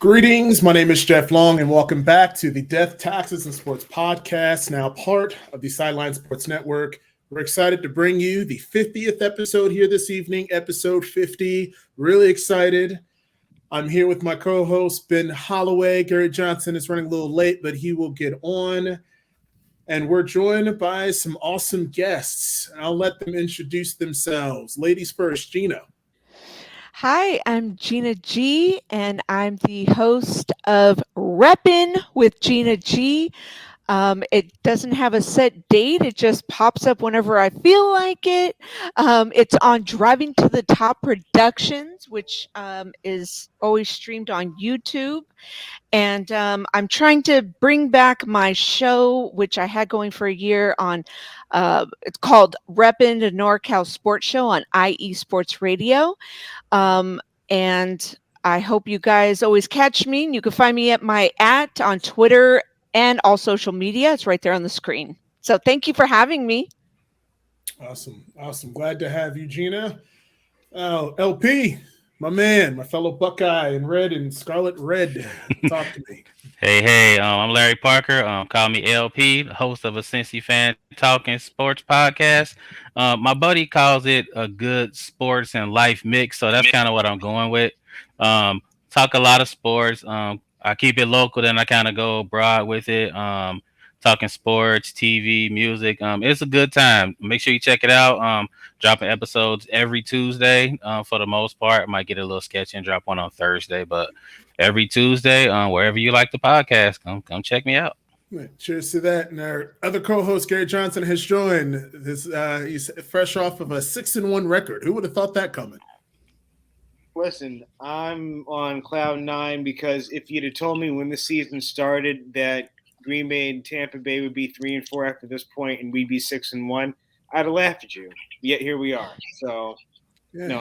Greetings. My name is Jeff Long, and welcome back to the Death, Taxes, and Sports podcast, now part of the Sideline Sports Network. We're excited to bring you the 50th episode here this evening, episode 50. Really excited. I'm here with my co-host, Ben Holloway. Gary Johnson is running a little late, but he will get on. And we're joined by some awesome guests. I'll let them introduce themselves. Ladies first, Gina. Hi, I'm Gina G, and I'm the host of Reppin' with Gina G. It doesn't have a set date. It just pops up whenever I feel like it. It's on Driving to the Top Productions, which is always streamed on YouTube. And I'm trying to bring back my show, which I had going for a year on, it's called Reppin' the NorCal Sports Show on IE Sports Radio. And I hope you guys always catch me. You can find me at my @ on Twitter and all social media. It's right there on the screen. So thank you for having me. Awesome. Glad to have you, Gina. LP, my man, my fellow Buckeye in red and scarlet red. Talk to me. Hey, I'm Larry Parker. Call me LP, the host of a Cincy Fan Talking Sports podcast. My buddy calls it a good sports and life mix, so that's kind of what I'm going with. Talk a lot of sports. I keep it local, then I kind of go broad with it. Talking sports, TV, music. It's a good time. Make sure you check it out. Dropping episodes every Tuesday for the most part. I might get a little sketchy and drop one on Thursday, but every Tuesday, wherever you like the podcast, come check me out. Cheers to that. And our other co-host, Gary Johnson, has joined. He's fresh off of a 6-1 record. Who would have thought that coming? Listen, I'm on cloud nine because if you'd have told me when the season started that Green Bay and Tampa Bay would be 3-4 after this point and we'd be 6-1, I'd have laughed at you. Yet here we are. So, yeah. No,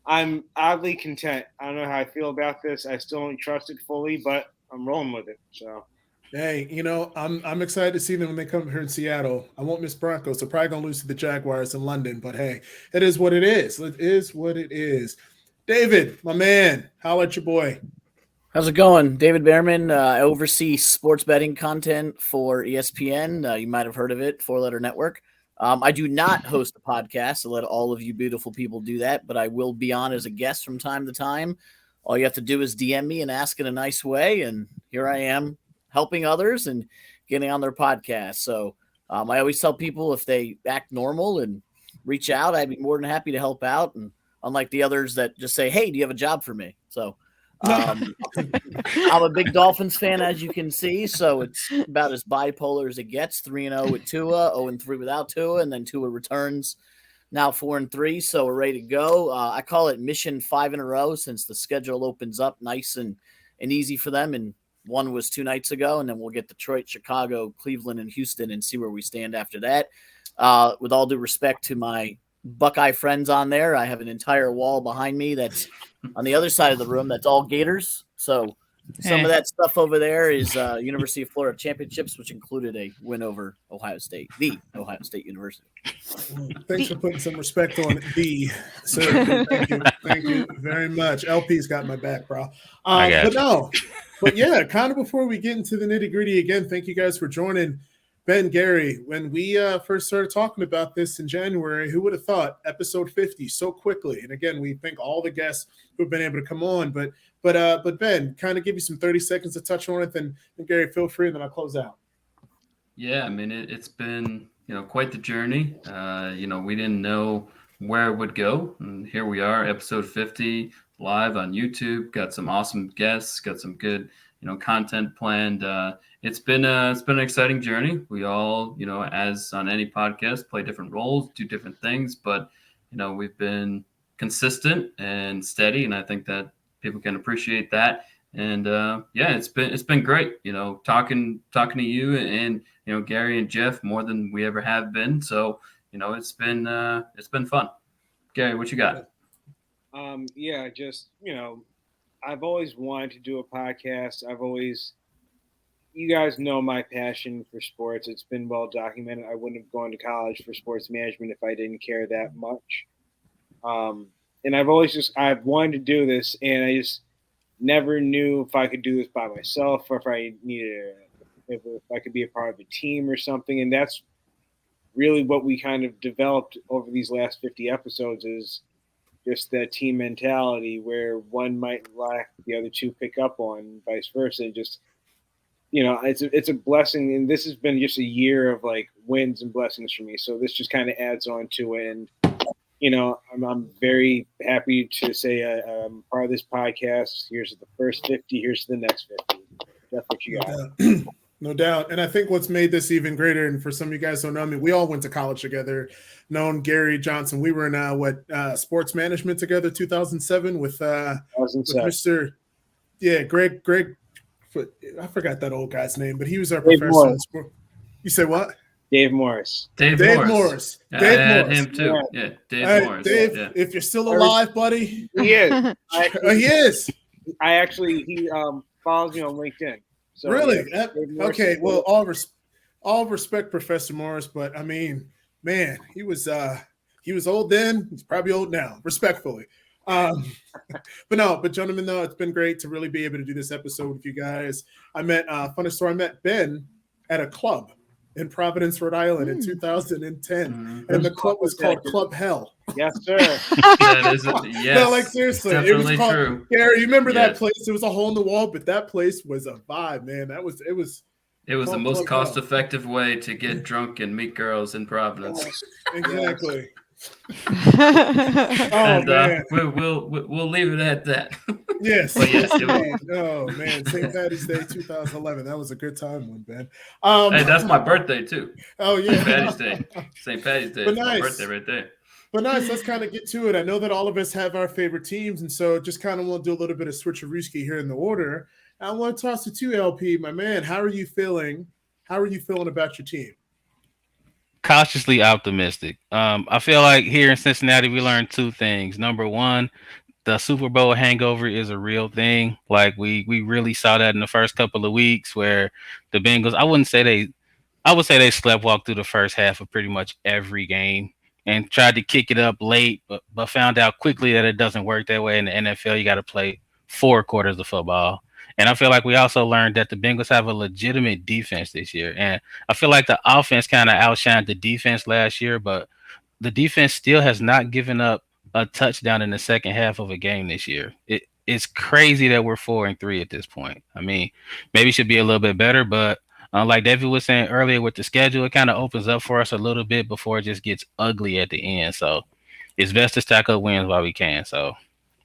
I'm oddly content. I don't know how I feel about this. I still don't trust it fully, but I'm rolling with it. So, hey, I'm excited to see them when they come here in Seattle. I won't miss Broncos. They're probably gonna lose to the Jaguars in London, but hey, it is what it is. It is what it is. David, my man, holla at your boy. How's it going? David Behrman. I oversee sports betting content for ESPN. You might have heard of it, Four Letter Network. I do not host a podcast. I'll let all of you beautiful people do that, but I will be on as a guest from time to time. All you have to do is DM me and ask in a nice way, and here I am helping others and getting on their podcast. So I always tell people if they act normal and reach out, I'd be more than happy to help out. And unlike the others that just say, hey, do you have a job for me? So I'm a big Dolphins fan, as you can see, so it's about as bipolar as it gets. 3-0 with Tua, 0-3 without Tua, and then Tua returns now 4-3, so we're ready to go. I call it mission 5 in a row since the schedule opens up nice and easy for them, and one was 2 nights ago, and then we'll get Detroit, Chicago, Cleveland, and Houston and see where we stand after that. With all due respect to my Buckeye friends on there, I have an entire wall behind me that's on the other side of the room that's all Gators. So some of that stuff over there is University of Florida championships, which included a win over Ohio State, the Ohio State University. Thanks for putting some respect on the. Sir, thank you very much. LP's got my back, bro. But yeah, kind of before we get into the nitty gritty again, thank you guys for joining. Ben, Gary, when we first started talking about this in January, who would have thought episode 50 so quickly? And again, we thank all the guests who've been able to come on. But Ben, kind of give you some 30 seconds to touch on it, and Gary, feel free, and then I'll close out. Yeah, I mean, it's been quite the journey. We didn't know where it would go, and here we are, episode 50, live on YouTube. Got some awesome guests, got some good content planned. It's been an exciting journey. We all, as on any podcast, play different roles, do different things, but we've been consistent and steady, and I think that people can appreciate that. And it's been great. Talking to you and Gary and Jeff more than we ever have been. So it's been fun. Gary, what you got? I've always wanted to do a podcast. You guys know my passion for sports. It's been well documented. I wouldn't have gone to college for sports management if I didn't care that much. And I've wanted to do this, and never knew if I could do this by myself or if I could be a part of a team or something. And that's really what we kind of developed over these last 50 episodes, is just that team mentality where one might lack, the other two pick up on, and vice versa. Just, it's a blessing. And this has been just a year of like wins and blessings for me. So this just kind of adds on to it. And, I'm very happy to say I'm part of this podcast. Here's the first 50. Here's the next 50. That's what you got. No doubt. And I think what's made this even greater, and for some of you guys don't know me, we all went to college together. Known Gary Johnson. We were in sports management together, 2007 with Mr. Yeah, Greg. I forgot that old guy's name, but he was our professor in sport. You say what? Dave Morris. Dave Morris. Dave Morris. Him too. Yeah, Dave Morris. Dave, yeah. If you're still alive, buddy. He is. He is. He follows me on LinkedIn. So, really? Yeah, okay. Well, all respect, Professor Morris, but I mean, man, he was old then. He's probably old now, respectfully. But gentlemen, though, it's been great to really be able to do this episode with you guys. I met funny story. I met Ben at a club in Providence, Rhode Island in 2010, and the club was called Club Hell. Yes, sir. That is yes. No, like seriously, definitely it was called, true. Gary, you remember that place? It was a hole in the wall, but that place was a vibe, man. It was the most cost-effective way to get drunk and meet girls in Providence. Exactly. And we'll leave it at that. Yes. But yes, it was. Oh man, St. Patty's Day 2011. That was a good time one, Ben. Hey, that's my birthday too. Oh yeah. St. Patty's Day. But It's nice. my birthday right there. But nice, let's kind of get to it. I know that all of us have our favorite teams, and so just kind of want to do a little bit of switcherooski here in the order. I want to toss it to LP, my man. How are you feeling? How are you feeling about your team? Cautiously optimistic. I feel like here in Cincinnati, we learned two things. Number one, the Super Bowl hangover is a real thing. Like we really saw that in the first couple of weeks where the Bengals, I would say they sleptwalked through the first half of pretty much every game and tried to kick it up late, but found out quickly that it doesn't work that way. In the NFL, you got to play 4 quarters of football. And I feel like we also learned that the Bengals have a legitimate defense this year. And I feel like the offense kind of outshined the defense last year, but the defense still has not given up a touchdown in the second half of a game this year. It's crazy that we're 4-3 at this point. I mean, maybe it should be a little bit better, but like David was saying earlier with the schedule, it kind of opens up for us a little bit before it just gets ugly at the end. So it's best to stack up wins while we can. So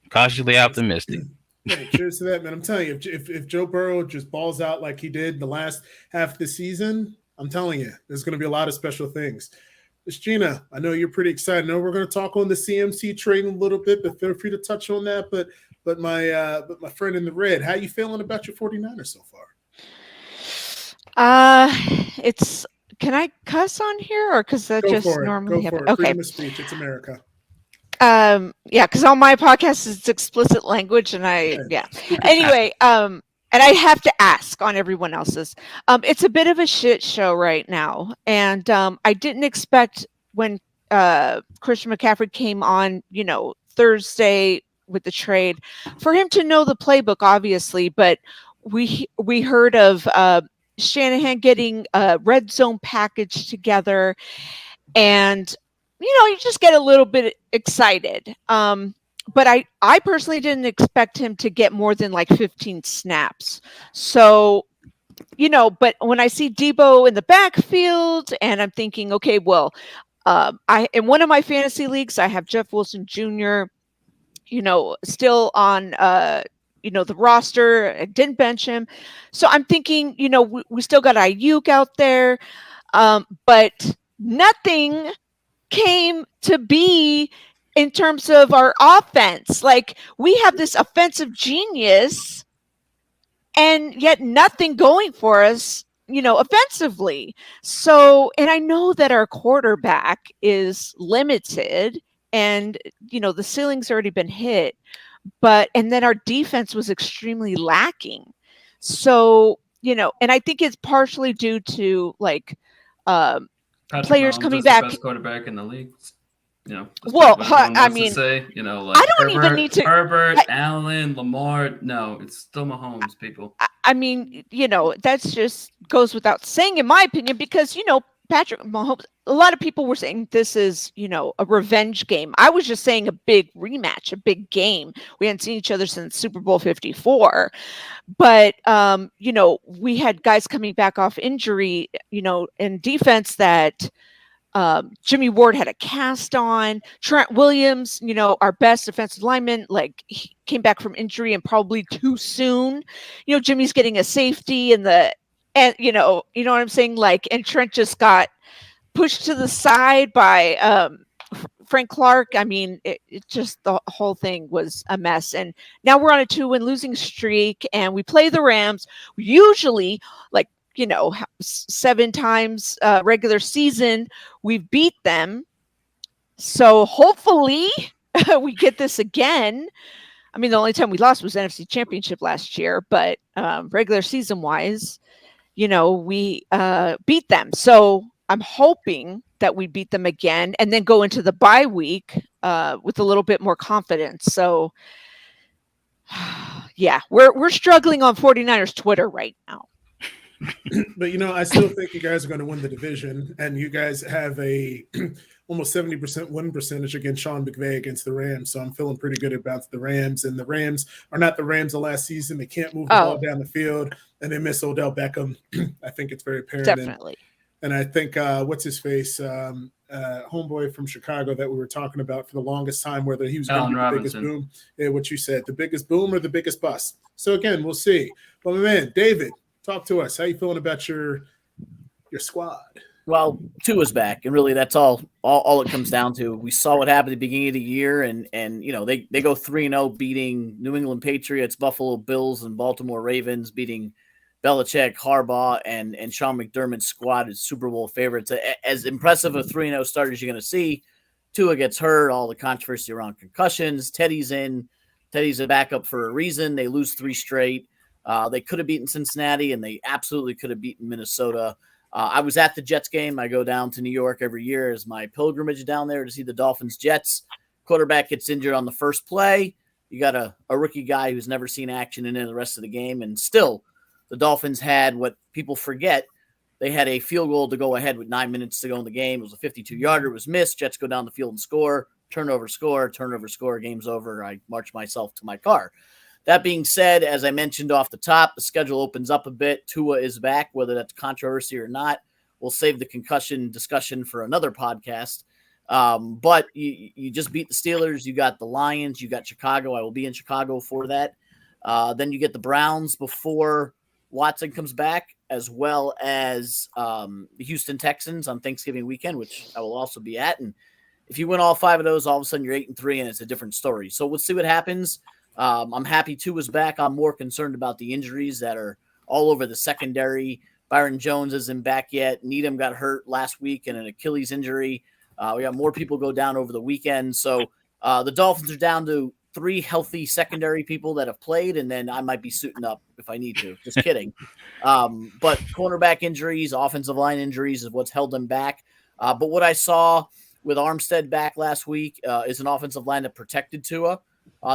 cautiously optimistic. Hey, cheers to that, man. I'm telling you, if Joe Burrow just balls out like he did the last half of the season, I'm telling you, there's going to be a lot of special things. Ms. Gina, I know you're pretty excited. I know we're going to talk on the CMC trade in a little bit, but feel free to touch on that. But my friend in the red, how you feeling about your 49ers so far? Can I cuss on here, or because that just normally happens? Okay. Freedom of speech. It's America. Yeah, because on my podcast it's explicit language, and anyway, and I have to ask on everyone else's. It's a bit of a shit show right now, and I didn't expect when Christian McCaffrey came on, Thursday with the trade, for him to know the playbook, obviously, but we heard of Shanahan getting a red zone package together, and you just get a little bit excited. But I personally didn't expect him to get more than like 15 snaps. So, but when I see Debo in the backfield, and I'm thinking, okay, well, in one of my fantasy leagues, I have Jeff Wilson Jr., still on, the roster. I didn't bench him. So I'm thinking, we still got Ayuk out there, but nothing came to be in terms of our offense. Like, we have this offensive genius and yet nothing going for us, offensively. So, and I know that our quarterback is limited and, the ceiling's already been hit, and then our defense was extremely lacking. So, and I think it's partially due to players coming back. The best quarterback in the league. Well, I mean, say, like I don't even need to. Herbert, Allen, Lamar. No, it's still Mahomes, people. I mean, that's just goes without saying, in my opinion, because Patrick Mahomes. A lot of people were saying this is, a revenge game. I was just saying a big rematch, a big game. We hadn't seen each other since Super Bowl 54. But, we had guys coming back off injury, in defense that Jimmy Ward had a cast on. Trent Williams, our best defensive lineman, like he came back from injury and probably too soon. Jimmy's getting a safety and you know what I'm saying? Like, and Trent just got pushed to the side by Frank Clark. I mean, it just, the whole thing was a mess. And now we're on a 2-win losing streak and we play the Rams. We usually, like, 7 times regular season, we've beat them. So hopefully we get this again. I mean, the only time we lost was NFC Championship last year, but regular season wise, we beat them. So I'm hoping that we beat them again and then go into the bye week with a little bit more confidence. So yeah, we're struggling on 49ers Twitter right now. But I still think you guys are going to win the division, and you guys have a almost 70% win percentage against Sean McVay against the Rams. So I'm feeling pretty good about the Rams. And the Rams are not the Rams of last season. They can't move the ball down the field, and they miss Odell Beckham. I think it's very apparent. Definitely. And I think what's his face, homeboy from Chicago that we were talking about for the longest time, whether he was going to be the biggest boom. Yeah, what you said, the biggest boom or the biggest bust. So again, we'll see. But my man, David, talk to us. How you feeling about your squad? Well, Tua's back, and really that's all it comes down to. We saw what happened at the beginning of the year, and they go 3-0, beating New England Patriots, Buffalo Bills, and Baltimore Ravens, beating Belichick, Harbaugh, and Sean McDermott's squad as Super Bowl favorites. As impressive a 3-0 start as you're going to see. Tua gets hurt, all the controversy around concussions. Teddy's in. Teddy's a backup for a reason. They lose 3 straight. They could have beaten Cincinnati, and they absolutely could have beaten Minnesota. I was at the Jets game. I go down to New York every year as my pilgrimage down there to see the Dolphins-Jets. Quarterback gets injured on the first play. You got a rookie guy who's never seen action in the rest of the game, and still the Dolphins had what people forget. They had a field goal to go ahead with 9 minutes to go in the game. It was a 52-yarder. It was missed. Jets go down the field and score. Turnover, score. Game's over. I march myself to my car. That being said, as I mentioned off the top, the schedule opens up a bit. Tua is back, whether that's controversy or not. We'll save the concussion discussion for another podcast. But you just beat the Steelers. You got the Lions. You got Chicago. I will be in Chicago for that. Then you get the Browns before Watson comes back, as well as the Houston Texans on Thanksgiving weekend, which I will also be at. And if you win all 5 of those, all of a sudden you're 8-3, and it's a different story. So we'll see what happens. I'm happy Tua's back. I'm more concerned about the injuries that are all over the secondary. Byron Jones isn't back yet. Needham got hurt last week in an Achilles injury. We got more people go down over the weekend. So the Dolphins are down to 3 healthy secondary people that have played, and then I might be suiting up if I need to. Just kidding. But cornerback injuries, offensive line injuries is what's held them back. But what I saw with Armstead back last week is an offensive line that protected Tua.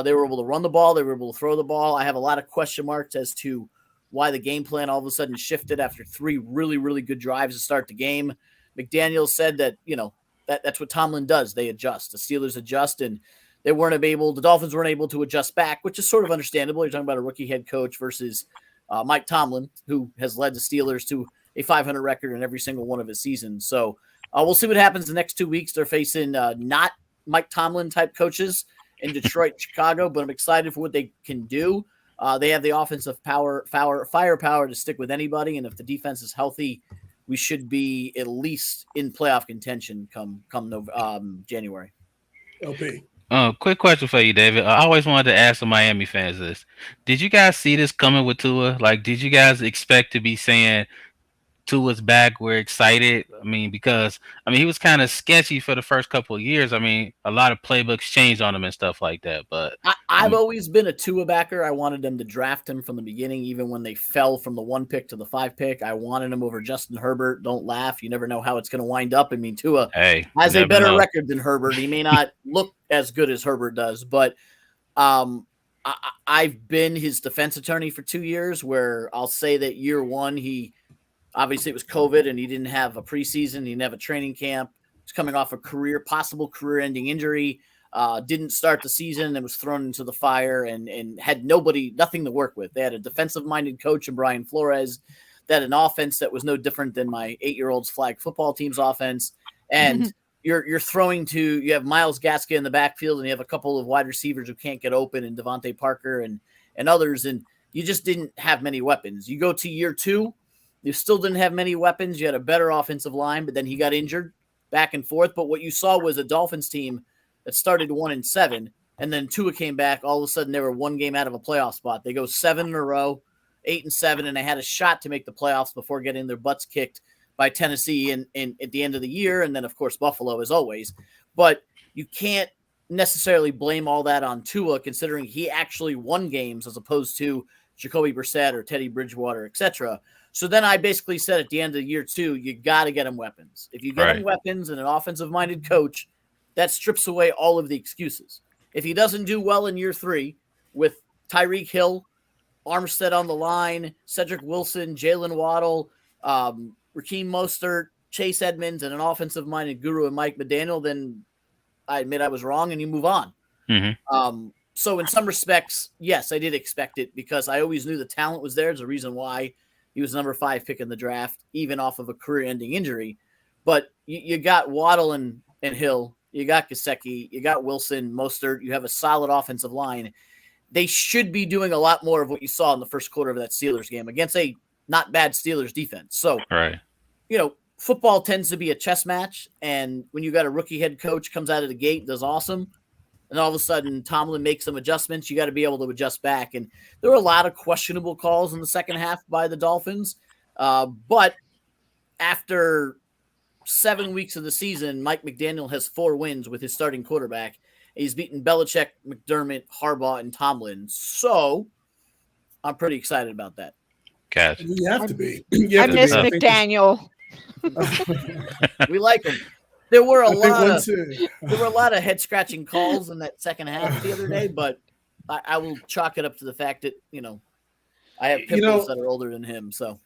They were able to run the ball. They were able to throw the ball. I have a lot of question marks as to why the game plan all of a sudden shifted after 3 really, really good drives to start the game. McDaniel said that, that's what Tomlin does. They adjust. The Steelers adjust, and the Dolphins weren't able to adjust back, which is sort of understandable. You're talking about a rookie head coach versus Mike Tomlin, who has led the Steelers to a 500 record in every single one of his seasons. So we'll see what happens the next 2 weeks. They're facing not Mike Tomlin type coaches in Detroit, Chicago, but I'm excited for what they can do. They have the offensive firepower to stick with anybody, and if the defense is healthy, we should be at least in playoff contention come January. LP. Quick question for you, David. I always wanted to ask the Miami fans this. Did you guys see this coming with Tua? Like, did you guys expect to be saying Tua's back, we're excited? I mean, because he was kind of sketchy for the first couple of years. I mean, a lot of playbooks changed on him and stuff like that. But I've always been a Tua backer. I wanted them to draft him from the beginning, even when they fell from the 1 pick to the 5 pick. I wanted him over Justin Herbert. Don't laugh. You never know how it's going to wind up. I mean, Tua has a better record than Herbert. He may not look as good as Herbert does, but I've been his defense attorney for 2 years, where I'll say that year one, obviously it was COVID and he didn't have a preseason. He didn't have a training camp. He's coming off a possible career-ending injury. Didn't start the season and was thrown into the fire and had nothing to work with. They had a defensive-minded coach in Brian Flores. They had an offense that was no different than my 8-year-old's flag football team's offense. And you're throwing you have Myles Gaskin in the backfield, and you have a couple of wide receivers who can't get open, and Devontae Parker and others, and you just didn't have many weapons. You go to year two, you still didn't have many weapons. You had a better offensive line, but then he got injured back and forth. But what you saw was a Dolphins team that started 1-7, and then Tua came back. All of a sudden, they were one game out of a playoff spot. They go 7 in a row, 8-7, and they had a shot to make the playoffs before getting their butts kicked by Tennessee and at the end of the year, and then, of course, Buffalo, as always. But you can't necessarily blame all that on Tua, considering he actually won games as opposed to Jacoby Brissett or Teddy Bridgewater, etc. So then I basically said at the end of year two, you got to get him weapons. If you get him weapons and an offensive-minded coach, that strips away all of the excuses. If he doesn't do well in year three with Tyreek Hill, Armstead on the line, Cedric Wilson, Jalen Waddle, Raheem Mostert, Chase Edmonds, and an offensive-minded guru and Mike McDaniel, then I admit I was wrong, and you move on. So in some respects, yes, I did expect it because I always knew the talent was there. There's a reason why he was number 5 pick in the draft, even off of a career-ending injury. But you got Waddle and Hill. You got Gesicki, you got Wilson, Mostert. You have a solid offensive line. They should be doing a lot more of what you saw in the first quarter of that Steelers game against a not bad Steelers defense. So, football tends to be a chess match. And when you got a rookie head coach comes out of the gate, does awesome, and all of a sudden Tomlin makes some adjustments, you got to be able to adjust back. And there were a lot of questionable calls in the second half by the Dolphins. But after 7 weeks of the season, Mike McDaniel has 4 wins with his starting quarterback. He's beaten Belichick, McDermott, Harbaugh, and Tomlin. So I'm pretty excited about that. Gotcha. You have to be. I miss McDaniel. We like him. There were a lot of head scratching calls in that second half the other day, but I will chalk it up to the fact that I have pimples that are older than him. So.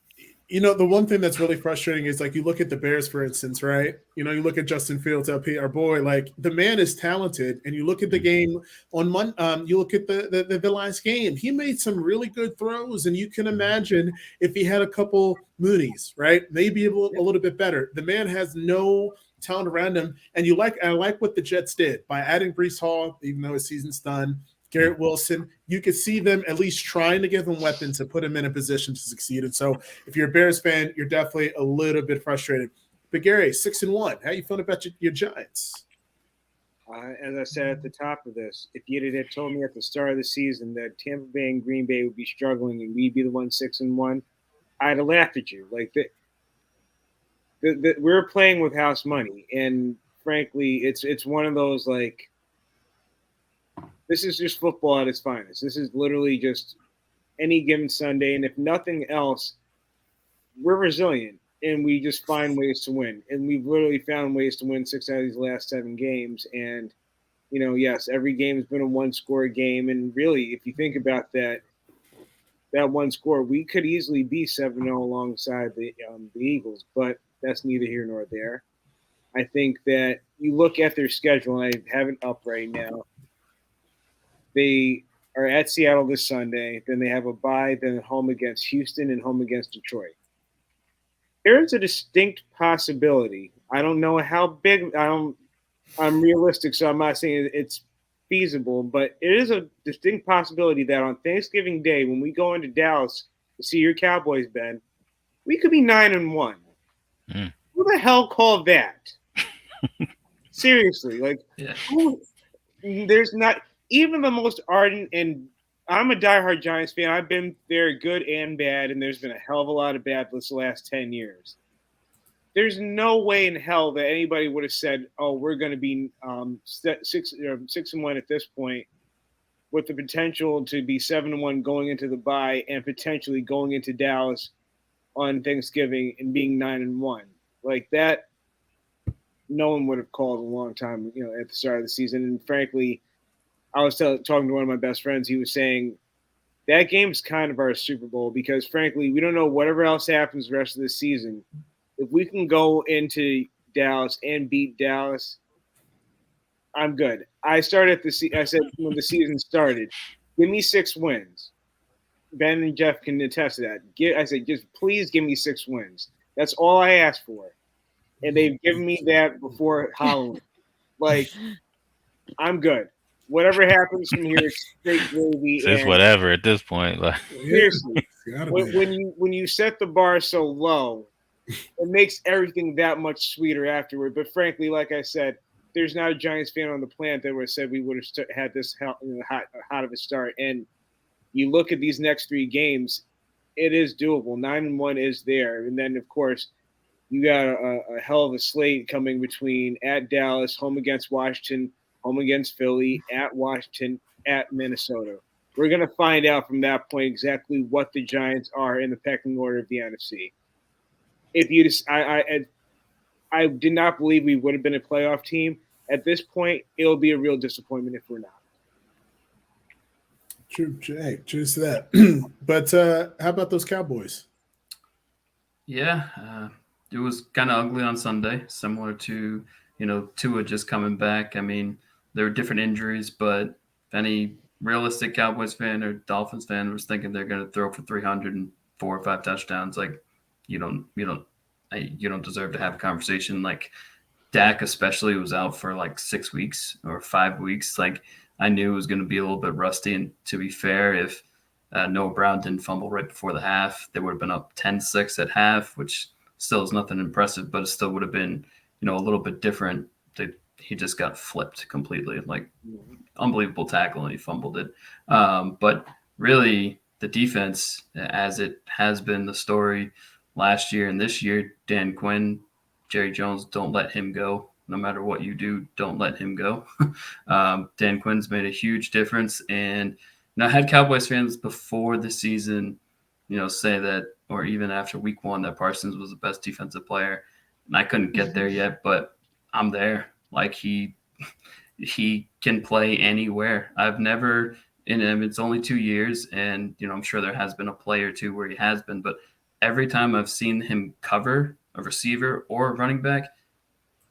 The one thing that's really frustrating is, like, you look at the Bears, for instance, right? You look at Justin Fields, LP, our boy, like, the man is talented. And you look at the game on Monday, you look at the last game, he made some really good throws. And you can imagine if he had a couple Moonies, right? Maybe a little bit better. The man has no talent around him. And I like what the Jets did by adding Breece Hall, even though his season's done. Garrett Wilson, you could see them at least trying to give him weapons to put him in a position to succeed. And so if you're a Bears fan, you're definitely a little bit frustrated. But Gary, 6-1, how you feeling about your Giants? As I said at the top of this, if you had told me at the start of the season that Tampa Bay and Green Bay would be struggling and we'd be the 6-1, I'd have laughed at you. Like, we're playing with house money. And frankly, it's one of those, like, this is just football at its finest. This is literally just any given Sunday. And if nothing else, we're resilient and we just find ways to win. And we've literally found ways to win 6 out of these last 7 games. And, yes, every game has been a 1-score game. And really, if you think about that 1 score, we could easily be 7-0 alongside the Eagles, but that's neither here nor there. I think that you look at their schedule, and I have it up right now. They are at Seattle this Sunday. Then they have a bye, then home against Houston and home against Detroit. There is a distinct possibility. I don't know how big. I'm realistic, so I'm not saying it's feasible, but it is a distinct possibility that on Thanksgiving Day, when we go into Dallas to see your Cowboys, Ben, we could be 9-1. Who the hell called that? Seriously, like, there's not. Even the most ardent, and I'm a diehard Giants fan. I've been there good and bad, and there's been a hell of a lot of bad this last 10 years. There's no way in hell that anybody would have said, "Oh, we're going to be 6-1 at this point." with the potential to be 7-1 going into the bye and potentially going into Dallas on Thanksgiving and being 9-1. Like that, no one would have called a long time, at the start of the season. And frankly, I was talking to one of my best friends. He was saying that game's kind of our Super Bowl because, frankly, we don't know whatever else happens the rest of the season. If we can go into Dallas and beat Dallas, I'm good. I said when the season started, give me 6 wins. Ben and Jeff can attest to that. I said, just please give me 6 wins. That's all I asked for. And they've given me that before Halloween. Like, I'm good. Whatever happens from here, it's straight gravy. It's whatever at this point. Like, seriously, when you set the bar so low, it makes everything that much sweeter afterward. But frankly, like I said, there's not a Giants fan on the planet that would have said we would have had this hot of a start. And you look at these next 3 games, it is doable. 9-1 is there. And then, of course, you got a hell of a slate coming between at Dallas, home against Washington, home against Philly, at Washington, at Minnesota. We're going to find out from that point exactly what the Giants are in the pecking order of the NFC. If you just, I did not believe we would have been a playoff team. At this point, it'll be a real disappointment if we're not. True, hey, cheers to that. But how about those Cowboys? Yeah, it was kind of ugly on Sunday, similar to, Tua just coming back. I mean, there were different injuries, but if any realistic Cowboys fan or Dolphins fan was thinking they're going to throw for 304 or 5 touchdowns, like you don't deserve to have a conversation. Like Dak especially was out for like 6 weeks or 5 weeks. Like I knew it was going to be a little bit rusty. And to be fair, if Noah Brown didn't fumble right before the half, they would have been up 10-6 at half, which still is nothing impressive, but it still would have been, a little bit different. He just got flipped completely, like unbelievable tackle, and he fumbled it. But really, the defense, as it has been the story last year and this year, Dan Quinn, Jerry Jones, don't let him go. No matter what you do, don't let him go. Dan Quinn's made a huge difference. And I had Cowboys fans before the season, say that, or even after week 1, that Parsons was the best defensive player. And I couldn't get there yet, but I'm there. Like he can play anywhere. I've never, and it's only 2 years, and I'm sure there has been a play or two where he has been, but every time I've seen him cover a receiver or a running back,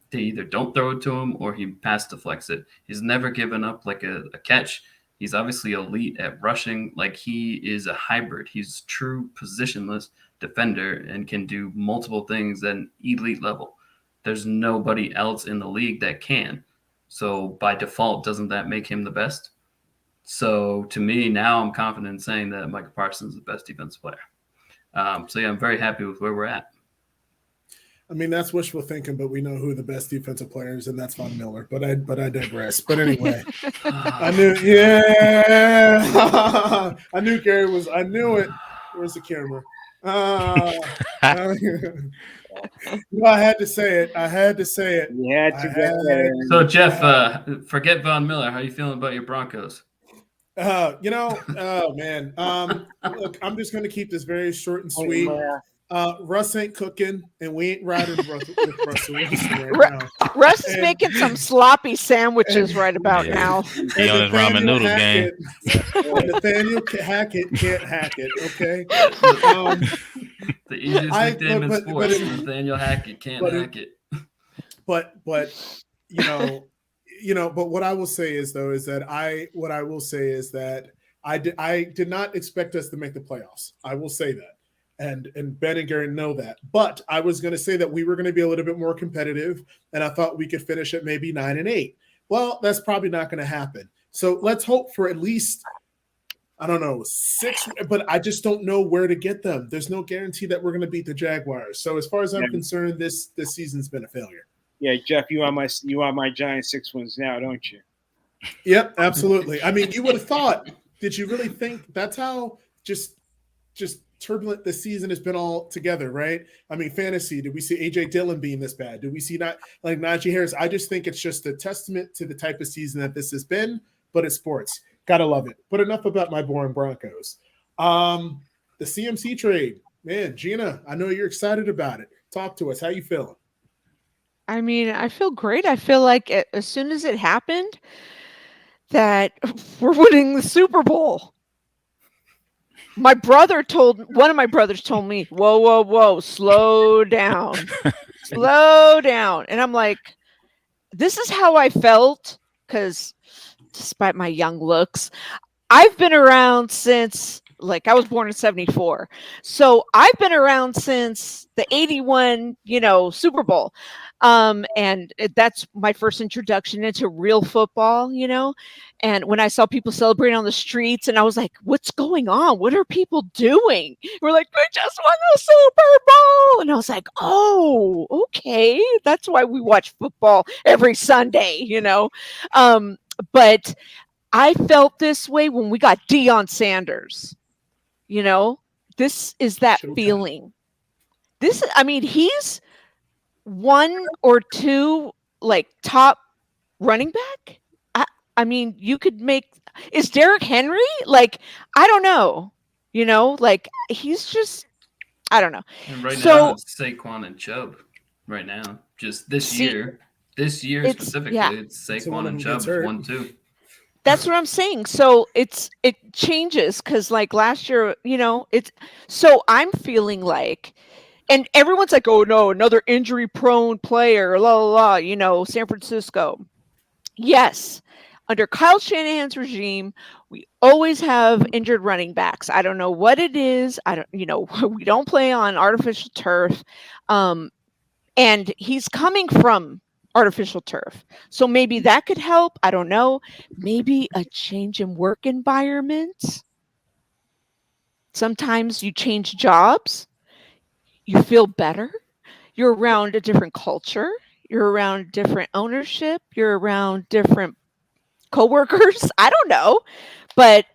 they either don't throw it to him or he pass deflects it. He's never given up like a catch. He's obviously elite at rushing. Like he is a hybrid. He's a true positionless defender and can do multiple things at an elite level. There's nobody else in the league that can. So by default, doesn't that make him the best? So to me, now I'm confident in saying that Micah Parsons is the best defensive player. So yeah, I'm very happy with where we're at. I mean, that's wishful thinking, but we know who the best defensive player is, and that's Von Miller. But I digress. But anyway, I knew Gary was. I knew it. Where's the camera? I had to say it. You had to get there. So Jeff, forget Von Miller. How are you feeling about your Broncos? Oh man. Look, I'm just gonna keep this very short and sweet. Russ ain't cooking, and we ain't riding with Russell Wilson right now. Russ is making some sloppy sandwiches right about now. He on his ramen noodle game. Nathaniel Hackett can't hack it. Okay. The easiest nickname in sports. Nathaniel Hackett can't hack it. But but what I will say is that I did not expect us to make the playoffs. I will say that. And Ben and Gary know that. But I was going to say that we were going to be a little bit more competitive, and I thought we could finish at maybe 9-8. Well, that's probably not going to happen. So let's hope for at least, I don't know, 6, but I just don't know where to get them. There's no guarantee that we're going to beat the Jaguars. So as far as I'm concerned, this season's been a failure. Yeah, Jeff, you want my Giants 6 wins now, don't you? Yep, absolutely. I mean, you would have thought. Did you really think that's how just turbulent this season has been all together, right? I mean, fantasy, did we see A.J. Dillon being this bad? Did we see not like Najee Harris? I just think it's just a testament to the type of season that this has been, but it's sports. Gotta love it. But enough about my boring Broncos. The CMC trade, man, Gina, I know you're excited about it. Talk to us. How you feeling? I mean, I feel great. I feel like as soon as it happened that we're winning the Super Bowl. One of my brothers told me, whoa, slow down. Slow down. And I'm like, this is how I felt, because despite my young looks, I've been around since, like, I was born in 74. So I've been around since the 81, Super Bowl. And that's my first introduction into real football, And when I saw people celebrating on the streets, and I was like, what's going on? What are people doing? We're like, we just won the Super Bowl. And I was like, oh, okay. That's why we watch football every Sunday, But I felt this way when we got Deion Sanders. This is that feeling. He's one or two like top running back. You could make, is Derrick Henry? Like, I don't know. He's just, I don't know. And now it's Saquon and Chubb. Right now, just this year specifically, it's Saquon and Chubb 1-2. That's what I'm saying. So it changes because like last year, so I'm feeling like, and everyone's like, oh no, another injury prone player, la la la, San Francisco. Yes. Under Kyle Shanahan's regime, we always have injured running backs. I don't know what it is. We don't play on artificial turf. And he's coming from artificial turf. So maybe that could help. I don't know. Maybe a change in work environment. Sometimes you change jobs. You feel better. You're around a different culture. You're around different ownership. You're around different coworkers. I don't know. But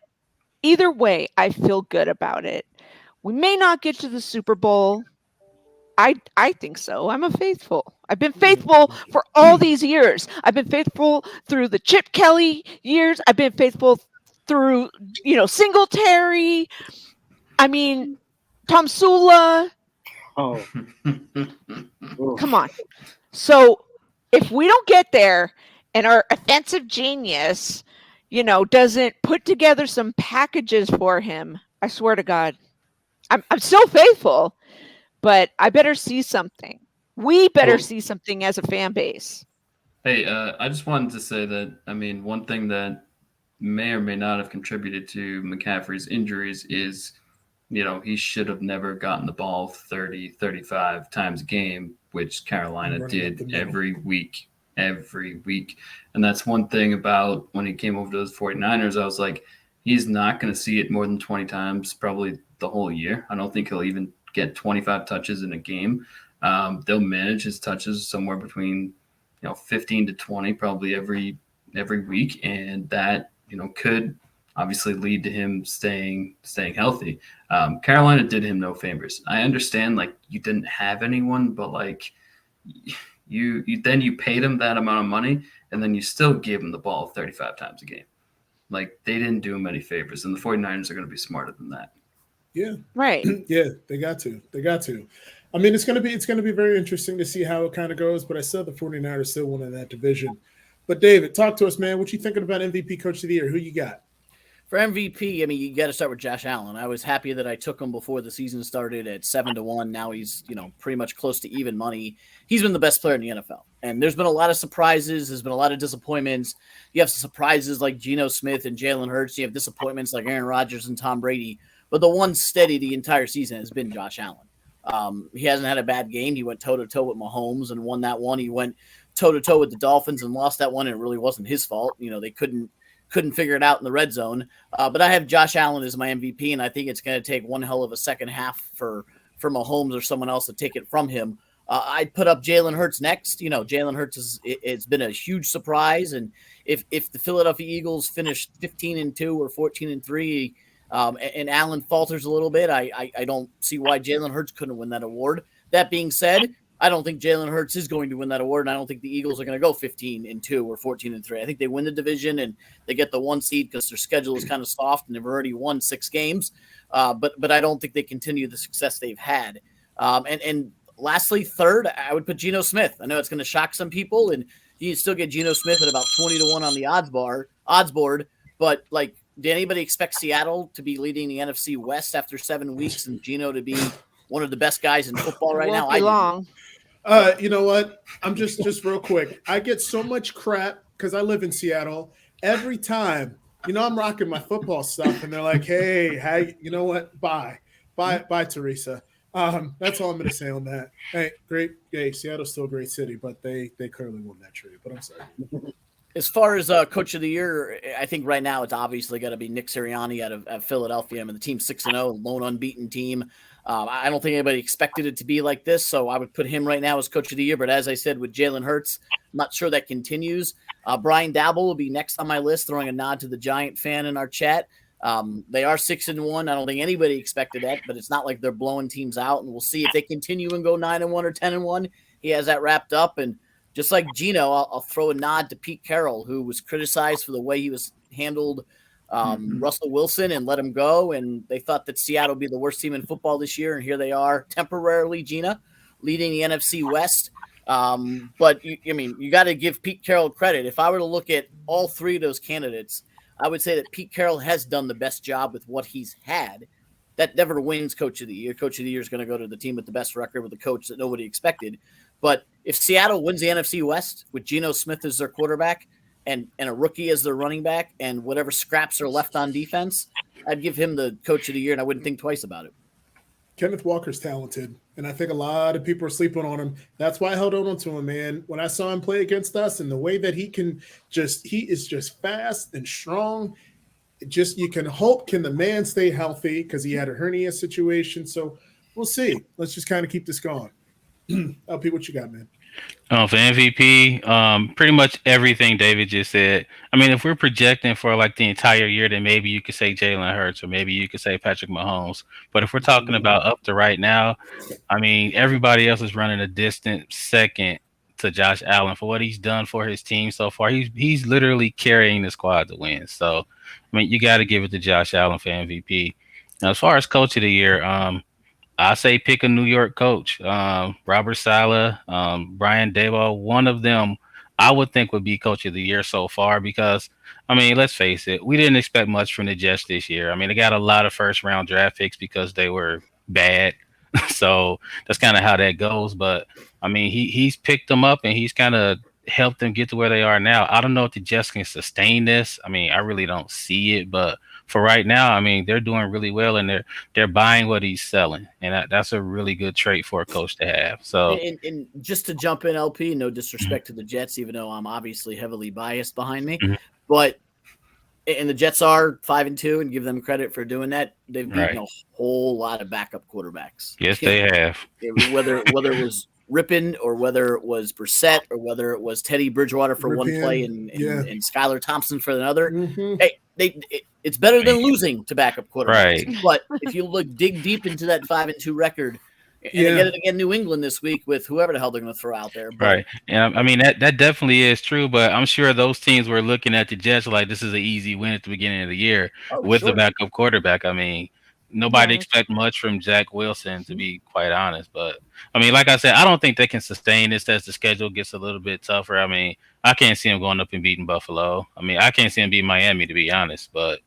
either way, I feel good about it. We may not get to the Super Bowl. I think so. I'm a faithful. I've been faithful for all these years. I've been faithful through the Chip Kelly years. I've been faithful through, Singletary. Tom Sula. Oh. Come on. So if we don't get there and our offensive genius, doesn't put together some packages for him, I swear to God, I'm still faithful. But I better see something. We better see something as a fan base. Hey, I just wanted to say that, one thing that may or may not have contributed to McCaffrey's injuries is, he should have never gotten the ball 30, 35 times a game, which Carolina did every week. And that's one thing about when he came over to those 49ers, I was like, he's not going to see it more than 20 times, probably the whole year. I don't think he'll even get 25 touches in a game. They'll manage his touches somewhere between 15 to 20 probably every week, and that could obviously lead to him staying healthy. Carolina did him no favors. I understand like you didn't have anyone, but like you paid him that amount of money and then you still gave him the ball 35 times a game. Like they didn't do him any favors, and the 49ers are going to be smarter than that. Yeah. Right. Yeah, they got to. It's going to be very interesting to see how it kind of goes, but I said the 49ers still winning that division. But David, talk to us, man. What you thinking about MVP Coach of the Year? Who you got? For MVP, you got to start with Josh Allen. I was happy that I took him before the season started at 7-1. Now he's, pretty much close to even money. He's been the best player in the NFL. And there's been a lot of surprises. There's been a lot of disappointments. You have surprises like Geno Smith and Jalen Hurts. You have disappointments like Aaron Rodgers and Tom Brady. But the one steady the entire season has been Josh Allen. He hasn't had a bad game. He went toe-to-toe with Mahomes and won that one. He went toe-to-toe with the Dolphins and lost that one, and it really wasn't his fault. They couldn't figure it out in the red zone. But I have Josh Allen as my MVP, and I think it's going to take one hell of a second half for Mahomes or someone else to take it from him. I'd put up Jalen Hurts next. Jalen Hurts it's been a huge surprise, and if the Philadelphia Eagles finish 15-2 or 14-3, and Allen falters a little bit, I don't see why Jalen Hurts couldn't win that award. That being said, I don't think Jalen Hurts is going to win that award, and I don't think the Eagles are going to go 15-2 or 14-3. I think they win the division and they get the 1 seed because their schedule is kind of soft and they've already won 6 games. But I don't think they continue the success they've had. And lastly, third, I would put Geno Smith. I know it's going to shock some people, and you can still get Geno Smith at about 20-1 on the odds board. But like, did anybody expect Seattle to be leading the NFC West after 7 weeks and Geno to be one of the best guys in football right now? Long. You know what? I'm just real quick. I get so much crap because I live in Seattle. Every time, I'm rocking my football stuff, and they're like, "Hey, you know what? Bye, Teresa." That's all I'm going to say on that. Hey, great. Hey, Seattle's still a great city, but they clearly won that trade. But I'm sorry. As far as Coach of the Year, I think right now it's obviously got to be Nick Sirianni out of Philadelphia. I mean, the team's 6-0, lone unbeaten team. I don't think anybody expected it to be like this, so I would put him right now as Coach of the Year. But as I said, with Jalen Hurts, I'm not sure that continues. Brian Daboll will be next on my list, throwing a nod to the Giant fan in our chat. They are 6-1. I don't think anybody expected that, but it's not like they're blowing teams out. And we'll see if they continue and go 9-1 or 10-1. He has that wrapped up. And just like Geno, I'll throw a nod to Pete Carroll, who was criticized for the way he was handled Russell Wilson and let him go. And they thought that Seattle would be the worst team in football this year. And here they are, temporarily, Gina, leading the NFC West. But you got to give Pete Carroll credit. If I were to look at all 3 of those candidates, I would say that Pete Carroll has done the best job with what he's had. That never wins Coach of the Year. Coach of the Year is going to go to the team with the best record with a coach that nobody expected. But if Seattle wins the NFC West with Geno Smith as their quarterback and a rookie as their running back and whatever scraps are left on defense, I'd give him the Coach of the Year, and I wouldn't think twice about it. Kenneth Walker's talented, and I think a lot of people are sleeping on him. That's why I held on to him, man. When I saw him play against us and the way that he is just fast and strong. You can hope, can the man stay healthy, because he had a hernia situation. So we'll see. Let's just kind of keep this going. LP, what you got, man? For MVP, pretty much everything David just said. I mean, if we're projecting for like the entire year, then maybe you could say Jalen Hurts, or maybe you could say Patrick Mahomes. But if we're talking about up to right now, I mean, everybody else is running a distant second to Josh Allen for what he's done for his team so far. He's literally carrying the squad to win. So, I mean, you got to give it to Josh Allen for MVP. Now, as far as Coach of the Year, I say pick a New York coach. Robert Saleh, Brian Daboll, one of them I would think would be Coach of the Year so far, because, I mean, let's face it, we didn't expect much from the Jets this year. I mean, they got a lot of first-round draft picks because they were bad. So that's kind of how that goes. But, I mean, he's picked them up and he's kind of helped them get to where they are now. I don't know if the Jets can sustain this. I mean, I really don't see it, but for right now, I mean, they're doing really well, and they're buying what he's selling, and that's a really good trait for a coach to have. So, and just to jump in, LP, no disrespect to the Jets, even though I'm obviously heavily biased behind me, but the Jets are 5-2, and give them credit for doing that. They've beaten a whole lot of backup quarterbacks. Yes, they have. Whether it was Rippin, or whether it was Brissett, or whether it was Teddy Bridgewater for one play and Skylar Thompson for another. Hey, it's better than losing to backup quarterbacks. Right. But if you dig deep into that 5-2 record, and they get it again, New England this week with whoever the hell they're going to throw out there. But, right. And I mean, that definitely is true, but I'm sure those teams were looking at the Jets like this is an easy win at the beginning of the year with the backup quarterback. I mean, nobody expect much from Zach Wilson, to be quite honest. But, I mean, like I said, I don't think they can sustain this as the schedule gets a little bit tougher. I mean, I can't see them going up and beating Buffalo. I mean, I can't see them beating Miami, to be honest. But,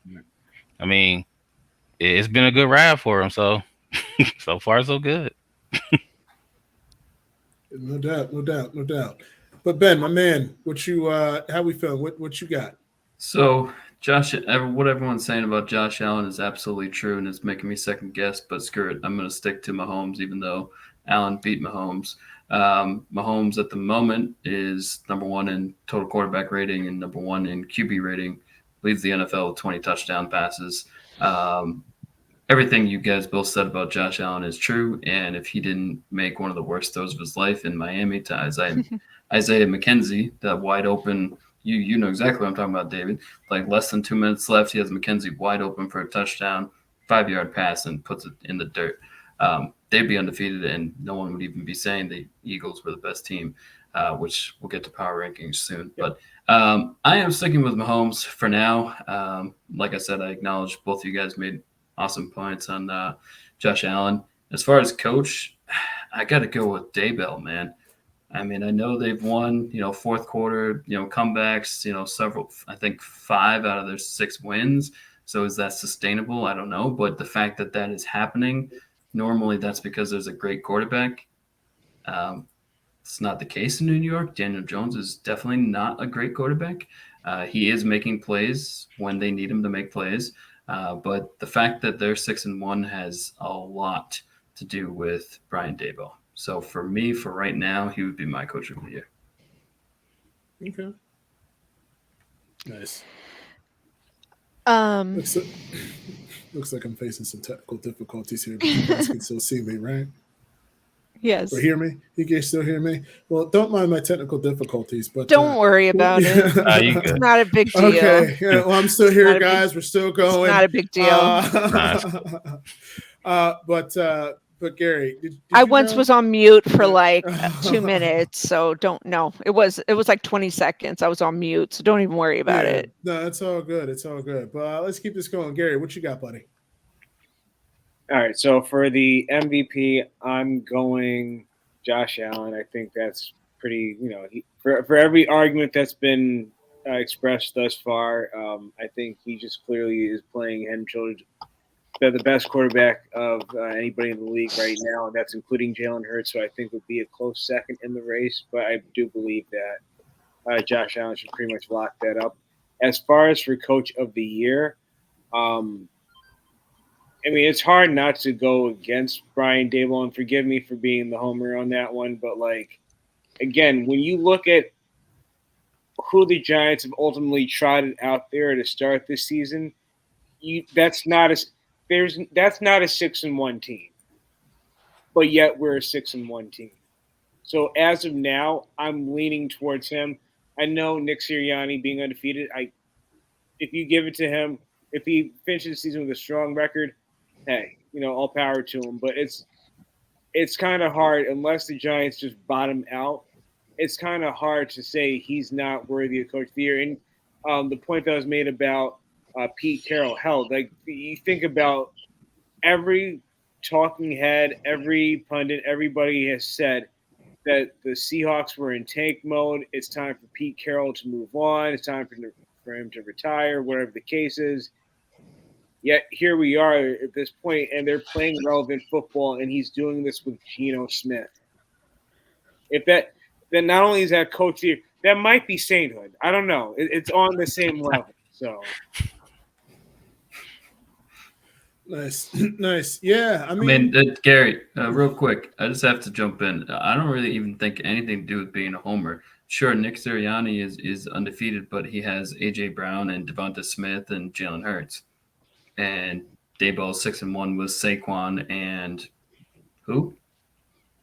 I mean, it's been a good ride for them. So, so far, so good. No doubt. But Ben, my man, what you how we feeling? What you got? So what everyone's saying about Josh Allen is absolutely true, and it's making me second guess. But screw it, I'm going to stick to Mahomes, even though Allen beat Mahomes. Mahomes at the moment is number 1 in total quarterback rating and number 1 in QB rating. Leads the NFL with 20 touchdown passes. Everything you guys both said about Josh Allen is true. And if he didn't make one of the worst throws of his life in Miami to Isaiah McKenzie, that wide open, you know exactly what I'm talking about, David. Like less than 2 minutes left, he has McKenzie wide open for a touchdown, 5-yard pass, and puts it in the dirt. they'd be undefeated, and no one would even be saying the Eagles were the best team, which we'll get to power rankings soon. But I am sticking with Mahomes for now. Like I said, I acknowledge both of you guys made awesome points on Josh Allen. As far as coach, I got to go with Daybell, man. I mean, I know they've won, fourth quarter, comebacks, several, I think 5 out of their 6 wins. So is that sustainable? I don't know. But the fact that that is happening, normally that's because there's a great quarterback. It's not the case in New York. Daniel Jones is definitely not a great quarterback. He is making plays when they need him to make plays. But the fact that they're 6-1 has a lot to do with Brian Daboll. So for me, for right now, he would be my coach of the year. Okay. Nice. Looks like I'm facing some technical difficulties here, but you guys can still see me, right? Yes. Or hear me? You guys still hear me? Well, don't mind my technical difficulties, but don't worry about it. It's not a big deal. Okay. Yeah, well, I'm still here, guys. We're still going. It's not a big deal. But Gary, did I once was on mute for like 2 minutes, so don't know. It was like 20 seconds. I was on mute, so don't even worry about it. No, it's all good. It's all good. But let's keep this going. Gary, what you got, buddy? All right. So for the MVP, I'm going Josh Allen. I think that's pretty. For every argument that's been expressed thus far, I think he just clearly is playing head and shoulders. They're the best quarterback of anybody in the league right now, and that's including Jalen Hurts, who I think would be a close second in the race. But I do believe that Josh Allen should pretty much lock that up. As far as for Coach of the Year, it's hard not to go against Brian Daboll, and forgive me for being the homer on that one. But, again, when you look at who the Giants have ultimately trotted out there to start this season, that's not a 6-1 team, but yet we're a 6-1 team. So as of now, I'm leaning towards him. I know Nick Sirianni being undefeated. If you give it to him, if he finishes the season with a strong record, hey, all power to him. But it's kind of hard unless the Giants just bottom out. It's kind of hard to say he's not worthy of Coach of the Year. And the point that was made about Pete Carroll held. You think about every talking head, every pundit, everybody has said that the Seahawks were in tank mode. It's time for Pete Carroll to move on. It's time for him to retire, whatever the case is. Yet here we are at this point, and they're playing relevant football, and he's doing this with Geno Smith. Then not only is that Coach of the Year, that might be sainthood. I don't know. It's on the same level. So. Nice. Yeah, Gary, real quick, I just have to jump in. I don't really even think anything to do with being a homer. Sure, Nick Sirianni is undefeated, but he has A.J. Brown and Devonta Smith and Jalen Hurts. And Dayball 6-1 with Saquon and who?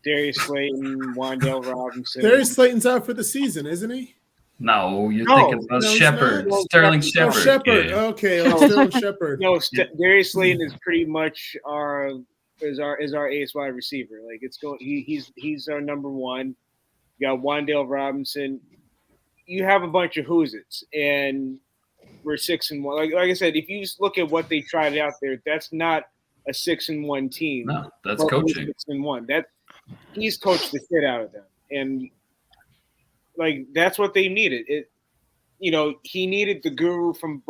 Darius Slayton, Wan'Dale Robinson. Darius Slayton's out for the season, isn't he? No, you're thinking about Shepard, Sterling Shepard. Shepard, yeah. Okay, Sterling Shepard. No, Darius Slayton is pretty much our ace wide receiver. He's our number one. You got Wan'Dale Robinson. You have a bunch of who's-its, and we're 6-1. Like I said, if you just look at what they tried out there, that's not a 6-1 team. No, that's coaching. 6-1. He's coached the shit out of them, and that's what they needed. He needed the guru from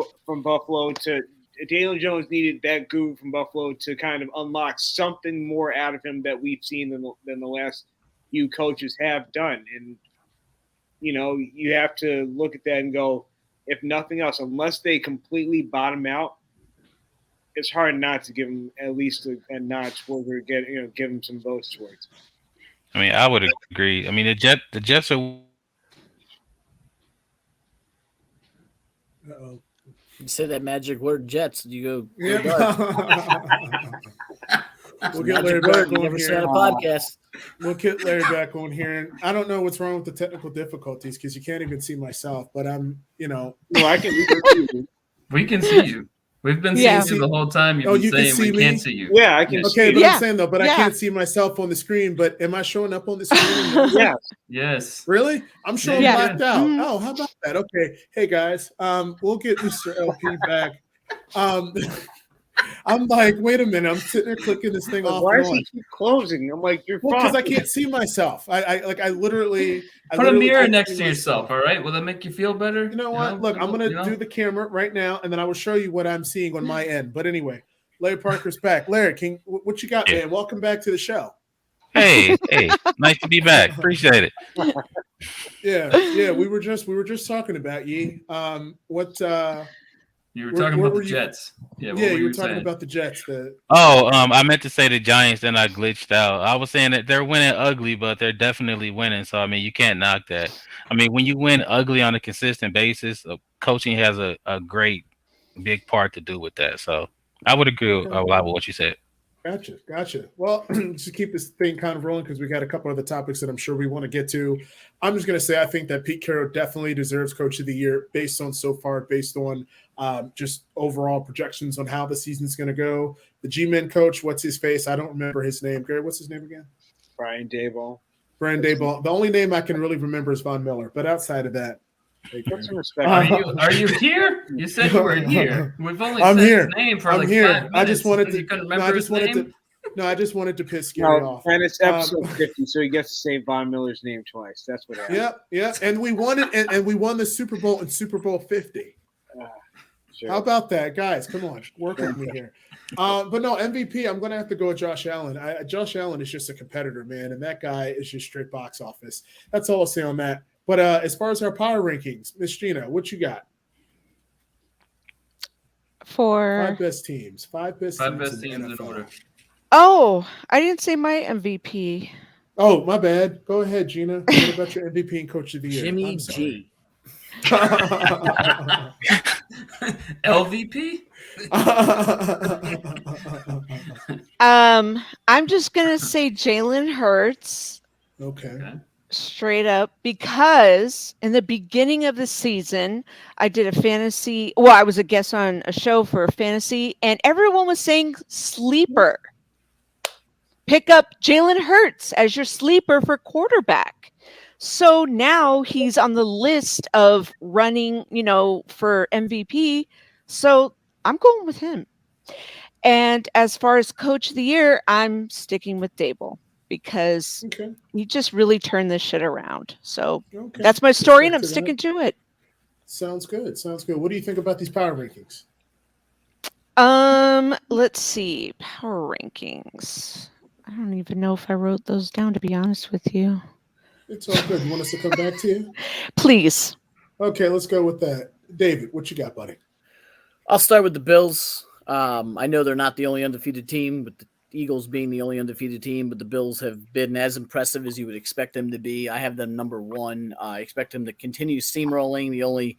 Buffalo to Daniel Jones needed that guru from Buffalo to kind of unlock something more out of him that we've seen than the last few coaches have done. And you have to look at that and go, if nothing else, unless they completely bottom out, it's hard not to give him at least a nod towards or give him some votes towards. I would agree. The Jets are. Uh-oh. You say that magic word, Jets. You go. Yeah. We'll get Larry back on never here. said a podcast. We'll get Larry back on here. And I don't know what's wrong with the technical difficulties because you can't even see myself. But I'm, No, I can. We can see you. We've been Yeah. seeing you the whole time. You've Oh, been you can saying see we me? can't see you. Yeah, I can Okay, see. but Yeah. I'm saying though, but I Yeah. can't see myself on the screen. But am I showing up on the screen? Yes. Yes. Really? I'm showing Yeah. blacked out. Mhm. Oh, how about that? Okay. Hey guys, we'll get Mr. LP back. I'm like, wait a minute. I'm sitting there clicking this thing Like, off why and does on. he keep closing? I'm like, you're Well, because I fine. can't see myself. I literally Put a mirror can't next see to yourself, myself. all right? Will that make you feel better? You know what? Look, I'm gonna You know? do the camera right now, and then I will show you what I'm seeing on my end. But anyway, Larry Parker's back. Larry, what you got, Yeah. man? Welcome back to the show. Hey, nice to be back. Appreciate it. Yeah. We were just talking about ye. You were Where- talking where about were the you- Jets. Yeah, what Yeah, were you were talking saying? about the Jets. I meant to say the Giants, then I glitched out. I was saying that they're winning ugly, but they're definitely winning. So I mean, you can't knock that. I mean, when you win ugly on a consistent basis, coaching has a great big part to do with that. So I would agree a lot with what you said. Gotcha. Well, just keep this thing kind of rolling because we got a couple other topics that I'm sure we want to get to. I'm just going to say I think that Pete Carroll definitely deserves Coach of the Year based on just overall projections on how the season's going to go. The G-Men coach, what's his face? I don't remember his name. Gary, what's his name again? Brian Daboll. Brian Daboll. The only name I can really remember is Von Miller, but outside of that, Put some respect. Are you here? You said you were here. We've only I'm said here. his name for I'm like here. 5 minutes. I just wanted because to. You couldn't No, remember I just his wanted name? to. No, I just wanted to piss Gary No, off. and it's episode 50, so he gets to say Von Miller's name twice. That's what happened. Yeah, and we won it, and we won the Super Bowl in Super Bowl 50. Sure. How about that, guys? Come on, work with me here. But no, MVP. I'm going to have to go with Josh Allen. Josh Allen is just a competitor, man, and that guy is just straight box office. That's all I'll say on that. But as far as our power rankings, Miss Gina, what you got? For Five best teams in NFL. order. Oh, I didn't say my MVP. Oh, my bad. Go ahead, Gina. What about your MVP and Coach of the Year? Jimmy I'm sorry. G. LVP? I'm just gonna say Jalen Hurts Okay. straight up because in the beginning of the season, I did a fantasy. Well, I was a guest on a show for a fantasy, and everyone was saying sleeper. Pick up Jalen Hurts as your sleeper for quarterback. So now he's on the list of running, for MVP. So I'm going with him. And as far as Coach of the Year, I'm sticking with Daboll because he just really turned this shit around. So that's my story, and I'm sticking to it. Sounds good. What do you think about these power rankings? Let's see. Power rankings. I don't even know if I wrote those down, to be honest with you. It's all good. You want us to come back to you? Please. Okay, let's go with that. David, what you got, buddy? I'll start with the Bills. I know they're not the only undefeated team, but the Eagles being the only undefeated team, but the Bills have been as impressive as you would expect them to be. I have them number one. I expect them to continue steamrolling. The only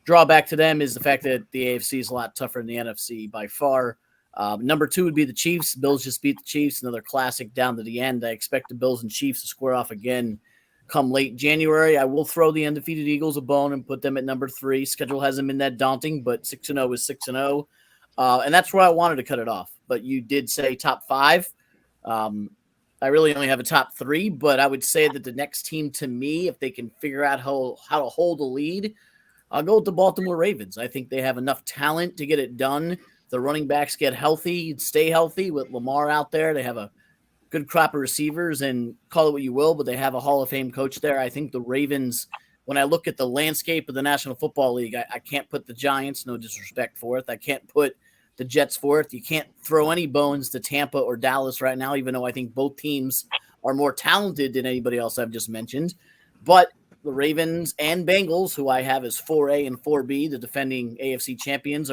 drawback to them is the fact that the AFC is a lot tougher than the NFC by far. Number two would be the Chiefs. Bills just beat the Chiefs, another classic down to the end. I expect the Bills and Chiefs to square off again come late January. I will throw the undefeated Eagles a bone and put them at number three. Schedule hasn't been that daunting, but 6-0 is 6-0. And that's where I wanted to cut it off. But you did say top five. I really only have a top three, but I would say that the next team to me, if they can figure out how to hold a lead, I'll go with the Baltimore Ravens. I think they have enough talent to get it done. The running backs get healthy, stay healthy with Lamar out there. They have a good crop of receivers, and call it what you will, but they have a Hall of Fame coach there. I think the Ravens, when I look at the landscape of the National Football League, I can't put the Giants, no disrespect, fourth. I can't put the Jets fourth. You can't throw any bones to Tampa or Dallas right now, even though I think both teams are more talented than anybody else I've just mentioned. But the Ravens and Bengals, who I have as 4A and 4B, the defending AFC champions,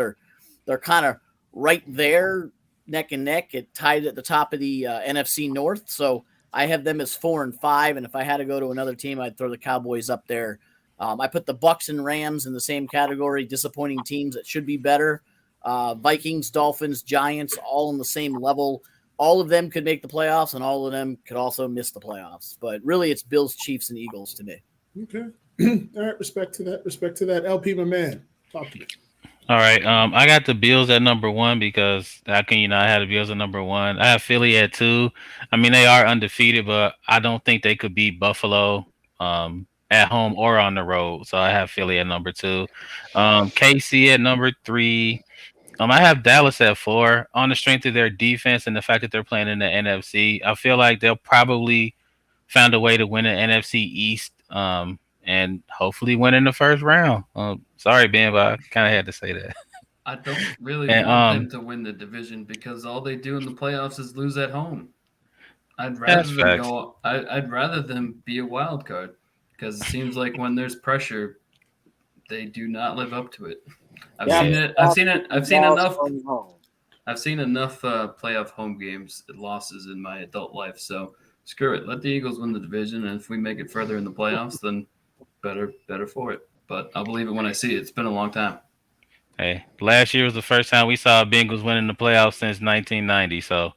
they're kind of right there, neck and neck, tied at the top of the NFC North. So I have them as 4 and 5. And if I had to go to another team, I'd throw the Cowboys up there. I put the Bucks and Rams in the same category, disappointing teams that should be better. Vikings, Dolphins, Giants, all on the same level. All of them could make the playoffs, and all of them could also miss the playoffs. But really, it's Bills, Chiefs, and Eagles to me. Okay. All right. Respect to that. LP, my man. Talk to me. All right. I got the Bills at number 1 because how can you not have the Bills at number 1? I have Philly at 2. I mean, they are undefeated, but I don't think they could beat Buffalo at home or on the road. So I have Philly at number 2. KC at number 3. I have Dallas at 4 on the strength of their defense and the fact that they're playing in the NFC. I feel like they'll probably find a way to win the NFC East. And hopefully win in the first round. Sorry, Ben, but I kind of had to say that. I don't really And, want them to win the division because all they do in the playoffs is lose at home. I'd rather That's them facts. go. I'd rather them be a wild card because it seems like when there's pressure, they do not live up to it. I've seen it. I've seen enough. I've seen enough playoff home games losses in my adult life. So screw it. Let the Eagles win the division, and if we make it further in the playoffs, then better for it. But I'll believe it when I see it. It's been a long time. Hey, last year was the first time we saw Bengals winning the playoffs since 1990. So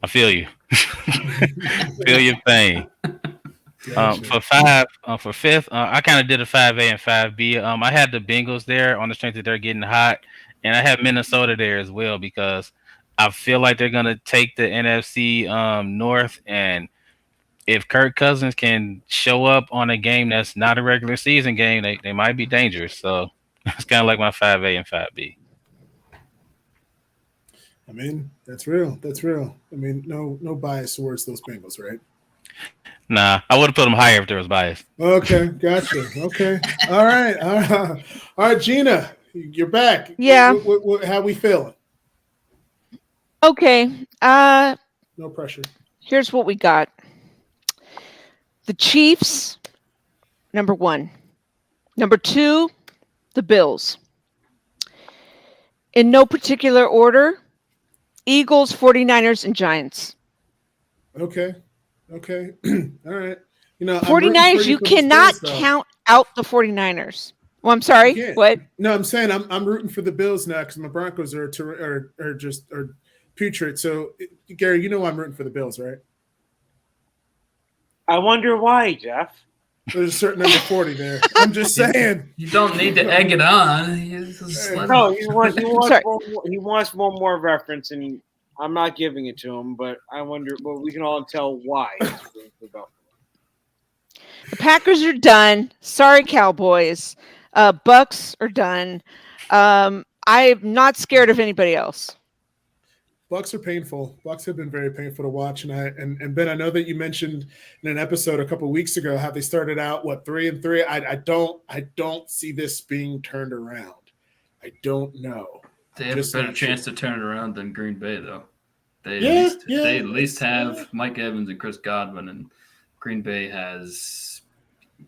I feel you. Feel your pain. For fifth, I kind of did a 5A and 5B. I had the Bengals there on the strength that they're getting hot, and I have Minnesota there as well because I feel like they're gonna take the NFC North, and if Kirk Cousins can show up on a game that's not a regular season game, they might be dangerous. So it's kind of like my 5A and 5B. I mean, that's real. That's real. I mean, no bias towards those Bengals, right? Nah, I would have put them higher if there was bias. Okay, gotcha. Okay, all right, Gina, you're back. Yeah. How we feeling? Okay. No pressure. Here's what we got. The Chiefs, number 1. Number 2, the Bills. In no particular order, Eagles, 49ers, and Giants. Okay. All right. 49ers, you cannot count out the 49ers. Well, I'm sorry. What? No, I'm saying I'm rooting for the Bills now because my Broncos are putrid. So, Gary, you know I'm rooting for the Bills, right? I wonder why, Jeff. There's a certain number 40 there. I'm just saying. You don't need to egg it on. No, he wants one more reference, and I'm not giving it to him. But I wonder. Well, we can all tell why. The Packers are done. Sorry, Cowboys. Bucks are done. I'm not scared of anybody else. Bucks are painful. Bucks have been very painful to watch, and Ben, I know that you mentioned in an episode a couple of weeks ago how they started out 3-3. I don't see this being turned around. I don't know. They have a better chance to turn it around than Green Bay, though. They at least have Mike Evans and Chris Godwin, and Green Bay has.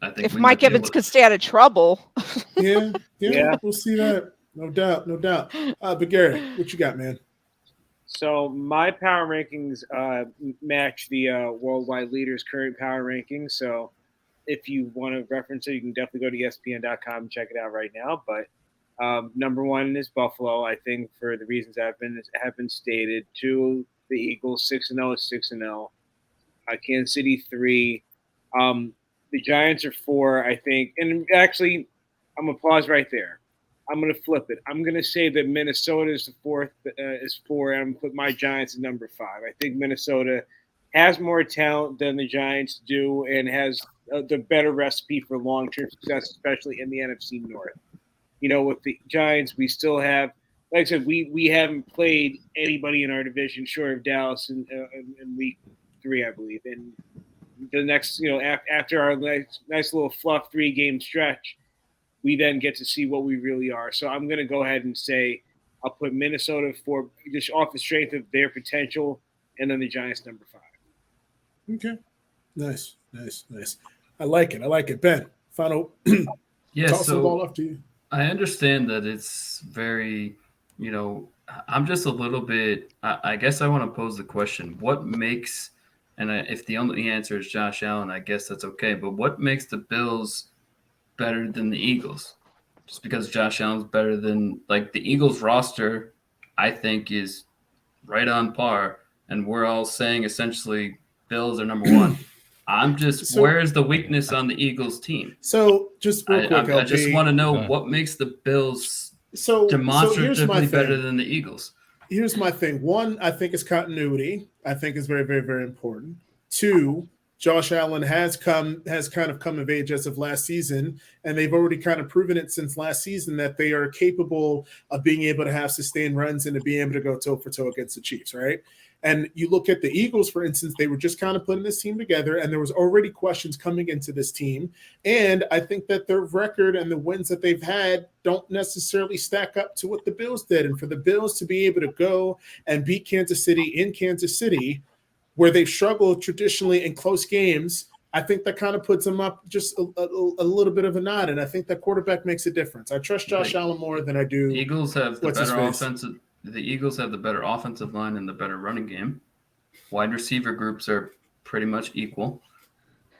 I think if Mike Evans could stay out of trouble. Yeah, we'll see that. No doubt. But Gary, what you got, man? So my power rankings match the worldwide leaders' current power rankings. So if you want to reference it, you can definitely go to ESPN.com and check it out right now. But number 1 is Buffalo, I think, for the reasons have been stated. 2, the Eagles, 6-0 is 6-0. Kansas City 3. The Giants are 4, I think. And actually, I'm going to pause right there. I'm going to flip it. I'm going to say that Minnesota is the 4th, is 4, and I'm going to put my Giants at number 5. I think Minnesota has more talent than the Giants do and has the better recipe for long-term success, especially in the NFC North. With the Giants, we still have, like I said, we haven't played anybody in our division short of Dallas in week 3, I believe. And the next, after our nice little fluff 3-game stretch, we then get to see what we really are. So I'm going to go ahead and say I'll put Minnesota 4 just off the strength of their potential, and then the Giants number 5. Okay. Nice. I like it. Ben, final. Toss the ball off to you. I understand that it's very, I'm just a little bit, I guess I want to pose the question, what makes, and if the only answer is Josh Allen, I guess that's okay, but what makes the Bills better than the Eagles? Just because Josh Allen's better than, like, the Eagles roster, I think, is right on par, and we're all saying essentially Bills are number 1. I'm just, where's the weakness on the Eagles team? So just real quick, I just want to know what makes the Bills So here's my demonstratively thing. better than the Eagles. Here's my thing. One, I think is continuity. I think is very, very, very important. Two, Josh Allen has kind of come of age as of last season, and they've already kind of proven it since last season that they are capable of being able to have sustained runs and to be able to go toe for toe against the Chiefs, right? And you look at the Eagles, for instance, they were just kind of putting this team together, and there was already questions coming into this team. And I think that their record and the wins that they've had don't necessarily stack up to what the Bills did. And for the Bills to be able to go and beat Kansas City in Kansas City, where they've struggled traditionally in close games, I think that kind of puts them up just a little bit of a nod. And I think that quarterback makes a difference. I trust Josh Allen more than I do. The Eagles have the better offensive. The Eagles have the better offensive line and the better running game. Wide receiver groups are pretty much equal.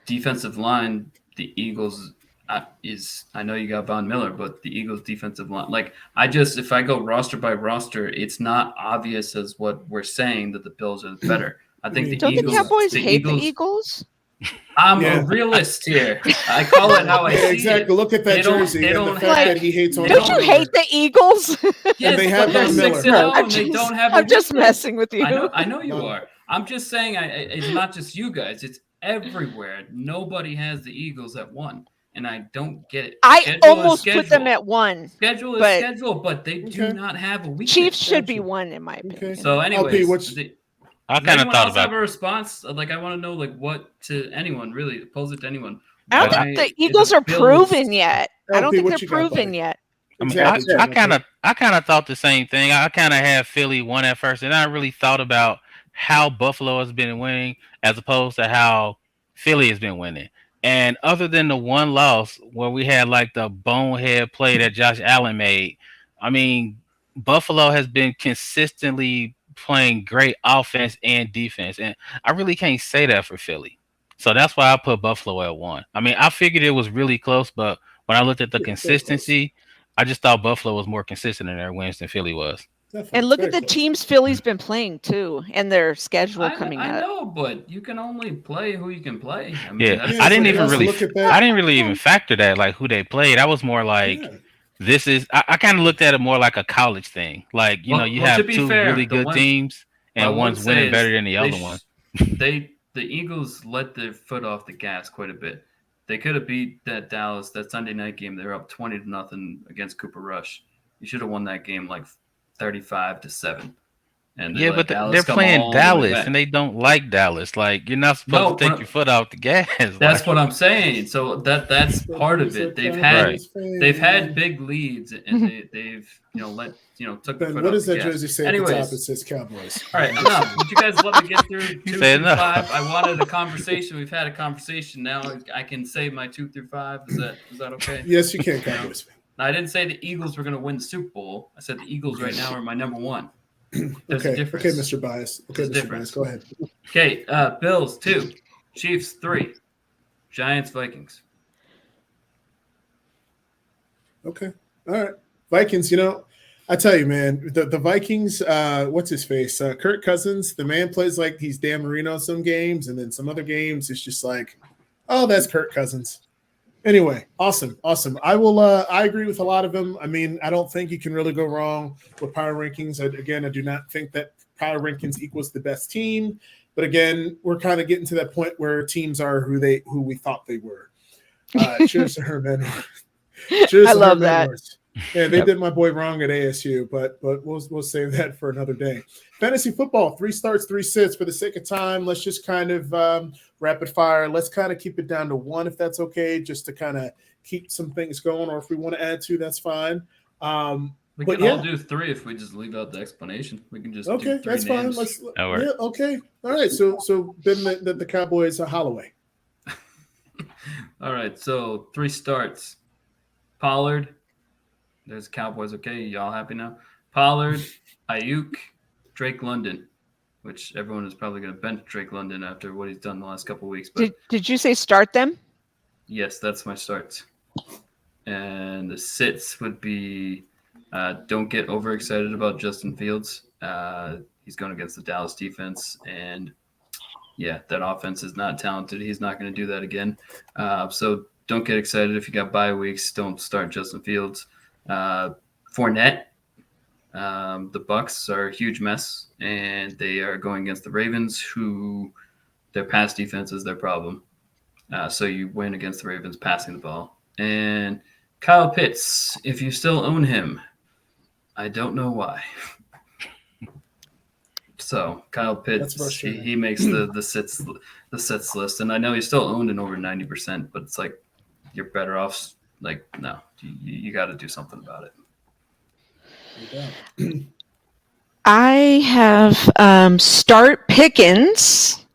Defensive line, the Eagles I know you got Von Miller, but the Eagles defensive line, if I go roster by roster, it's not obvious as what we're saying that the Bills are better. I think Don't the Cowboys hate the Eagles? I'm a realist here. I call it how I see exactly. it. Look at that jersey and the fact that he hates on. Don't you hate the Eagles? Yes, and they have Von Miller. I'm just messing with you. I know you are. I'm just saying it's not just you guys. It's everywhere. Nobody has the Eagles at 1. And I don't get it. I almost put them at 1. Schedule is schedule, but they do not have a weakness. Chiefs should be 1 in my opinion. So anyways, I kind of thought about have a response. I want to know what to anyone really. Pose it to anyone. I don't think the Eagles are proven yet. I don't think they're proven yet. I kind of thought the same thing. I kind of had Philly 1 at first, and I really thought about how Buffalo has been winning as opposed to how Philly has been winning. And other than the one loss where we had like the bonehead play that Josh Allen made, I mean, Buffalo has been consistently playing great offense and defense. And I really can't say that for Philly. So that's why I put Buffalo at 1. I mean, I figured it was really close, but when I looked at the consistency, I just thought Buffalo was more consistent in their wins than Philly was. Definitely. And look at the teams Philly's been playing too, and their schedule coming up. I know, but you can only play who you can play. I mean, I didn't really even factor that, like who they played. I was more like, this is. I kind of looked at it more like a college thing. Like you have two really good teams, and one's winning better than the other one. The Eagles let their foot off the gas quite a bit. They could have beat that Sunday night game. They were up 20-0 against Cooper Rush. You should have won that game like 35-7. And but they're playing Dallas, and they don't like Dallas. Like you're not supposed to take your foot off the gas. That's what I'm saying. So that's part of it. They've had big leads, and they've took the foot off. What does the that jersey say? Anyways, at the top? It says Cowboys. All right, enough. Would you guys let me get through 2 through 5? I wanted a conversation. We've had a conversation. Now I can say my 2 through 5. Is that okay? Yes, you can, Cowboys. Now, I didn't say the Eagles were going to win the Super Bowl. I said the Eagles right now are my number 1. There's a difference. Okay, Mr. Bias. Okay, Mr. Bias, go ahead. Okay, Bills 2, Chiefs 3, Giants, Vikings. Okay, all right. Vikings, I tell you, man, the Vikings, what's his face? Kirk Cousins, the man plays like he's Dan Marino some games, and then some other games it's just like, oh, that's Kirk Cousins. Anyway, awesome. I agree with a lot of them. I mean, I don't think you can really go wrong with power rankings. I do not think that power rankings equals the best team. But again, we're kind of getting to that point where teams are who we thought they were. Cheers to Herman. I love that. Yeah, they did my boy wrong at ASU, but we'll save that for another day. Fantasy football, 3 starts, 3 sits. For the sake of time, let's just kind of rapid fire. Let's kind of keep it down to 1 if that's okay, just to kind of keep some things going. Or if we want to add 2, that's fine. We can all do 3 if we just leave out the explanation. We can just do 3 that's names. fine. Okay. All right. So then the Cowboys are Holloway. All right. So 3 starts. Pollard. There's Cowboys. Okay, y'all happy now? Pollard, Ayuk, Drake London, which everyone is probably going to bench Drake London after what he's done the last couple of weeks. But did you say start them? Yes, that's my starts. And the sits would be don't get overexcited about Justin Fields. He's going against the Dallas defense, and that offense is not talented. He's not going to do that again. So don't get excited if you got bye weeks. Don't start Justin Fields. Fournette. The Bucs are a huge mess, and they are going against the Ravens, who their pass defense is their problem. So you win against the Ravens passing the ball. And Kyle Pitts, if you still own him, I don't know why. So Kyle Pitts, he makes the sits list, and I know he's still owned in over 90%, but it's like you're better off. Like, no, you got to do something about it. I have Start Pickens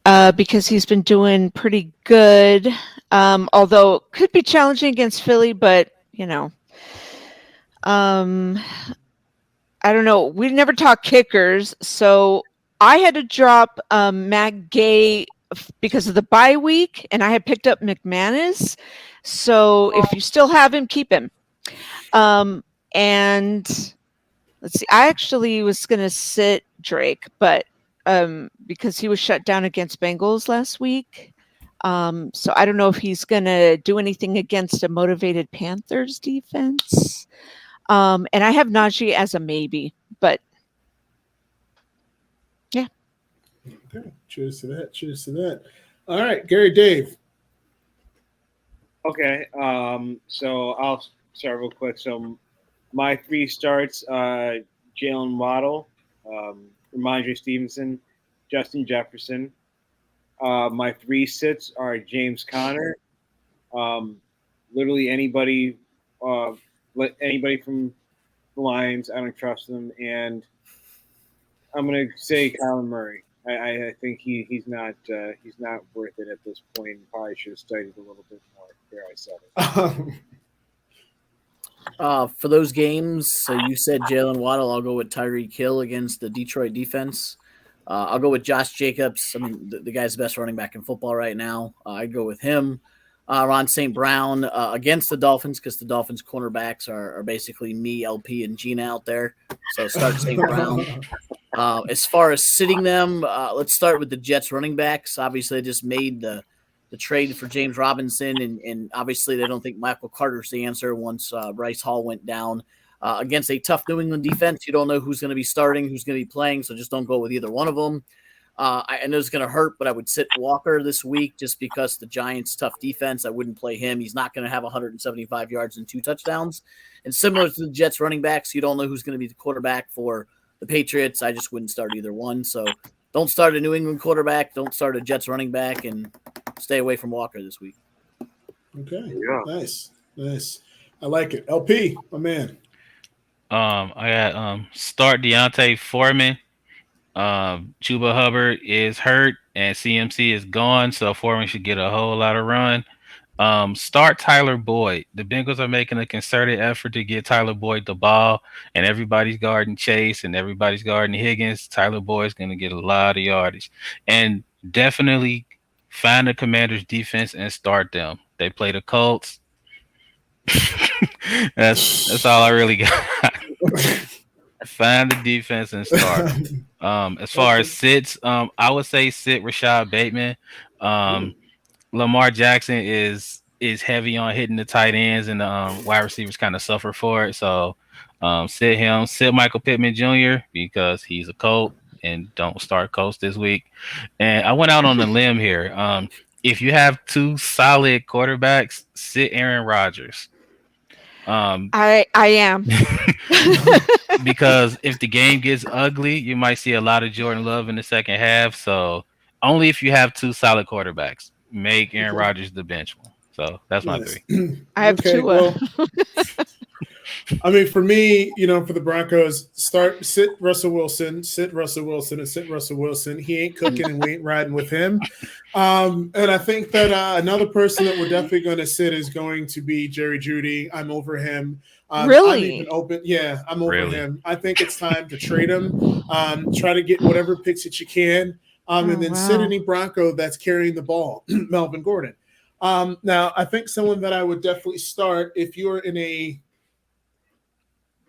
because he's been doing pretty good, although it could be challenging against Philly, but I don't know. We never talk kickers, so I had to drop Matt Gay because of the bye week, and I had picked up McManus. So if you still have him, keep him. And let's see. I actually was going to sit Drake, but because he was shut down against Bengals last week. So I don't know if he's going to do anything against a motivated Panthers defense. And I have Najee as a maybe, but yeah. Okay. Cheers to that. Cheers to that. All right, Gary Dave. Okay. So I'll start real quick. So my 3 starts, Jalen Waddle, Ramondre Stevenson, Justin Jefferson. My 3 sits are James Conner. Literally anybody from the Lions. I don't trust them, and I'm going to say Kyler Murray. I think he's not worth it at this point. Probably should have studied a little bit more. There, I said it. For those games, so you said Jalen Waddle. I'll go with Tyreek Hill against the Detroit defense. I'll go with Josh Jacobs. I mean, the guy's the best running back in football right now. I'd go with him. Ron St. Brown against the Dolphins because the Dolphins cornerbacks are basically me, LP, and Gina out there. So start St. Brown. As far as sitting them, let's start with the Jets running backs. Obviously, they just made the trade for James Robinson, and obviously they don't think Michael Carter's the answer once Bryce Hall went down. Against a tough New England defense, you don't know who's going to be starting, who's going to be playing, so just don't go with either one of them. I know it's going to hurt, but I would sit Walker this week just because the Giants' tough defense. I wouldn't play him. He's not going to have 175 yards and 2 touchdowns. And similar to the Jets running backs, you don't know who's going to be the quarterback for the Patriots. I just wouldn't start either one. So don't start a New England quarterback. Don't start a Jets running back, and stay away from Walker this week. Okay. Yeah. Nice. I like it. LP, my man. I got start Deontay Foreman. Chuba Hubbard is hurt and CMC is gone, so Foreman should get a whole lot of run. Start Tyler Boyd. The Bengals are making a concerted effort to get Tyler Boyd the ball, and everybody's guarding Chase and everybody's guarding Higgins. Tyler Boyd's going to get a lot of yardage, and definitely find the Commanders' defense and start them. They play the Colts. That's all I really got. Find the defense and start. As far as sits, I would say sit Rashad Bateman. Lamar Jackson is heavy on hitting the tight ends, and the wide receivers kind of suffer for it. So sit him. Sit Michael Pittman Jr. because he's a Colt, and don't start Colts this week. And I went out on a limb here. If you have 2 solid quarterbacks, sit Aaron Rodgers. I am. Because if the game gets ugly, you might see a lot of Jordan Love in the second half. So only if you have 2 solid quarterbacks, make Aaron Rodgers the bench one. So that's my 3. I have 2. Well, I mean, for me, for the Broncos, sit Russell Wilson, and sit Russell Wilson. He ain't cooking and we ain't riding with him. And I think that another person that we're definitely going to sit is going to be Jerry Jeudy. I'm over him. Really? I'm even open. Yeah, I'm over him. I think it's time to trade him. Try to get whatever picks that you can. And then sit any Bronco that's carrying the ball, Melvin Gordon. Now, I think someone that I would definitely start if you're in a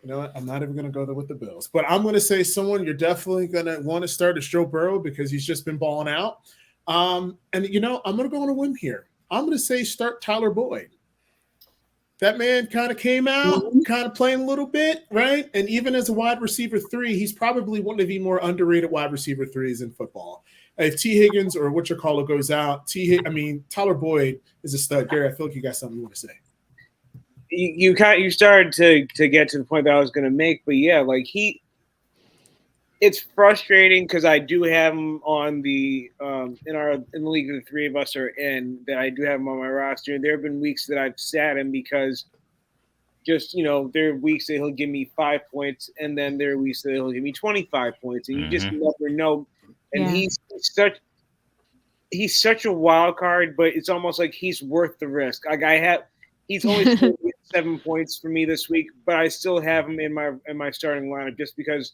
You know what? I'm not even going to go there with the Bills, but I'm going to say someone you're definitely going to want to start is Joe Burrow because he's just been balling out. And, I'm going to go on a whim here. I'm going to say start Tyler Boyd. that man kind of came out, kind of playing a little bit, right? And even as a wide receiver 3, he's probably one of the more underrated wide receiver 3s in football. If T. Higgins or whatchamacallit goes out, Tyler Boyd is a stud. Gary, I feel like you got something you want to say. You started to get to the point that I was going to make, but yeah, like it's frustrating because I do have him on the in the league that the three of us are in, that I do have him on my roster. And there have been weeks that I've sat him because just, there are weeks that he'll give me 5 points, and then there are weeks that he'll give me 25 points, and you just never know. And he's such a wild card, but it's almost like he's worth the risk. Like he's only scored 7 points for me this week, but I still have him in my starting lineup just because.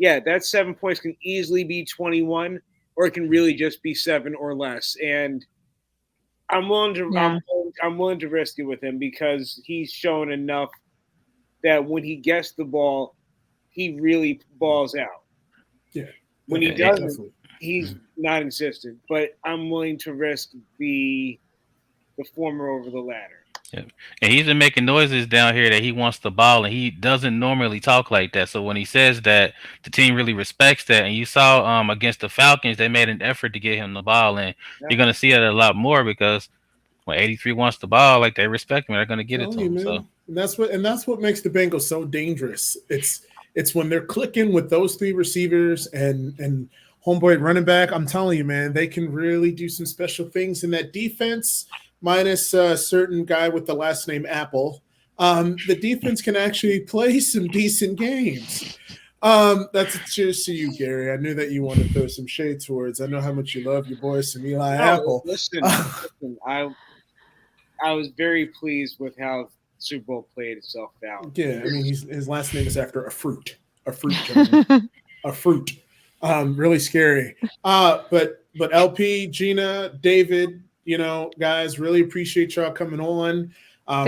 Yeah, that 7 points can easily be 21, or it can really just be 7 or less. And I'm willing to risk it with him because he's shown enough that when he gets the ball, he really balls out. Yeah. When he doesn't, he's not consistent. But I'm willing to risk the former over the latter. Yeah. And he's been making noises down here that he wants the ball, and he doesn't normally talk like that. So when he says that, the team really respects that. And you saw against the Falcons, they made an effort to get him the ball, and you're going to see it a lot more because when 83 wants the ball, like they respect him, they're going to get it to him. So and that's what makes the Bengals so dangerous. It's when they're clicking with those 3 receivers and homeboy running back. I'm telling you, man, they can really do some special things in that defense. Minus a certain guy with the last name Apple, the defense can actually play some decent games. That's a cheers to you, Gary. I knew that you wanted to throw some shade towards. I know how much you love your boy, some Eli Apple. Listen, I was very pleased with how Super Bowl played itself out. Yeah, I mean, his last name is after a fruit, a fruit. Really scary. But LP, Gina, David. Guys, really appreciate y'all coming on.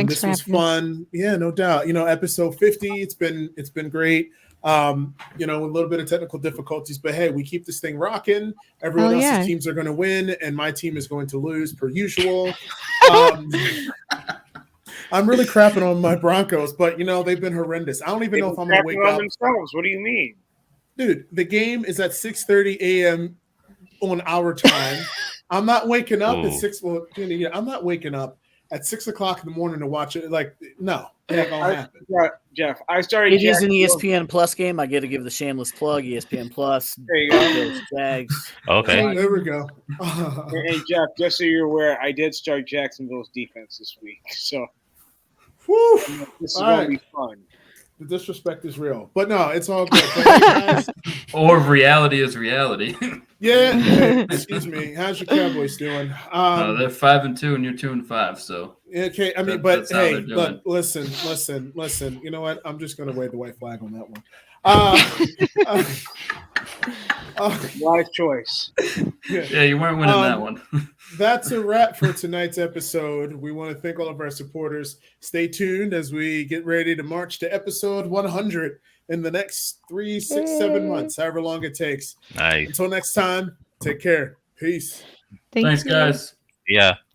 This was fun. Yeah, no doubt. Episode 50, it's been great. With a little bit of technical difficulties, but hey, we keep this thing rocking. Everyone else's teams are going to win, and my team is going to lose per usual. I'm really crapping on my Broncos, but they've been horrendous. I don't even know if I'm going to wake up. Themselves. What do you mean? Dude, the game is at 6:30 a.m. on our time. I'm not waking up at 6. Well, I'm not waking up at 6 o'clock in the morning to watch it. Like, no, that gonna happen. Jeff, I started. It is an ESPN Plus game. I get to give the shameless plug. ESPN Plus. There you go. Jags. Okay. There we go. Hey, Jeff, just so you're aware, I did start Jacksonville's defense this week, so this is gonna be fun. The disrespect is real, but no, it's all good. Guys, or reality is reality. yeah. Excuse me. How's your Cowboys doing? They're 5-2, and you're 2-5. So okay. I mean, but hey, look, listen. You know what? I'm just gonna wave the white flag on that one. Wise choice. Yeah, you weren't winning that one. That's a wrap for tonight's episode. We want to thank all of our supporters. Stay tuned as we get ready to march to episode 100 in the next 3, 6, 7 months, however long it takes. Nice. Until next time, take care. Peace. Thanks, guys. Yeah.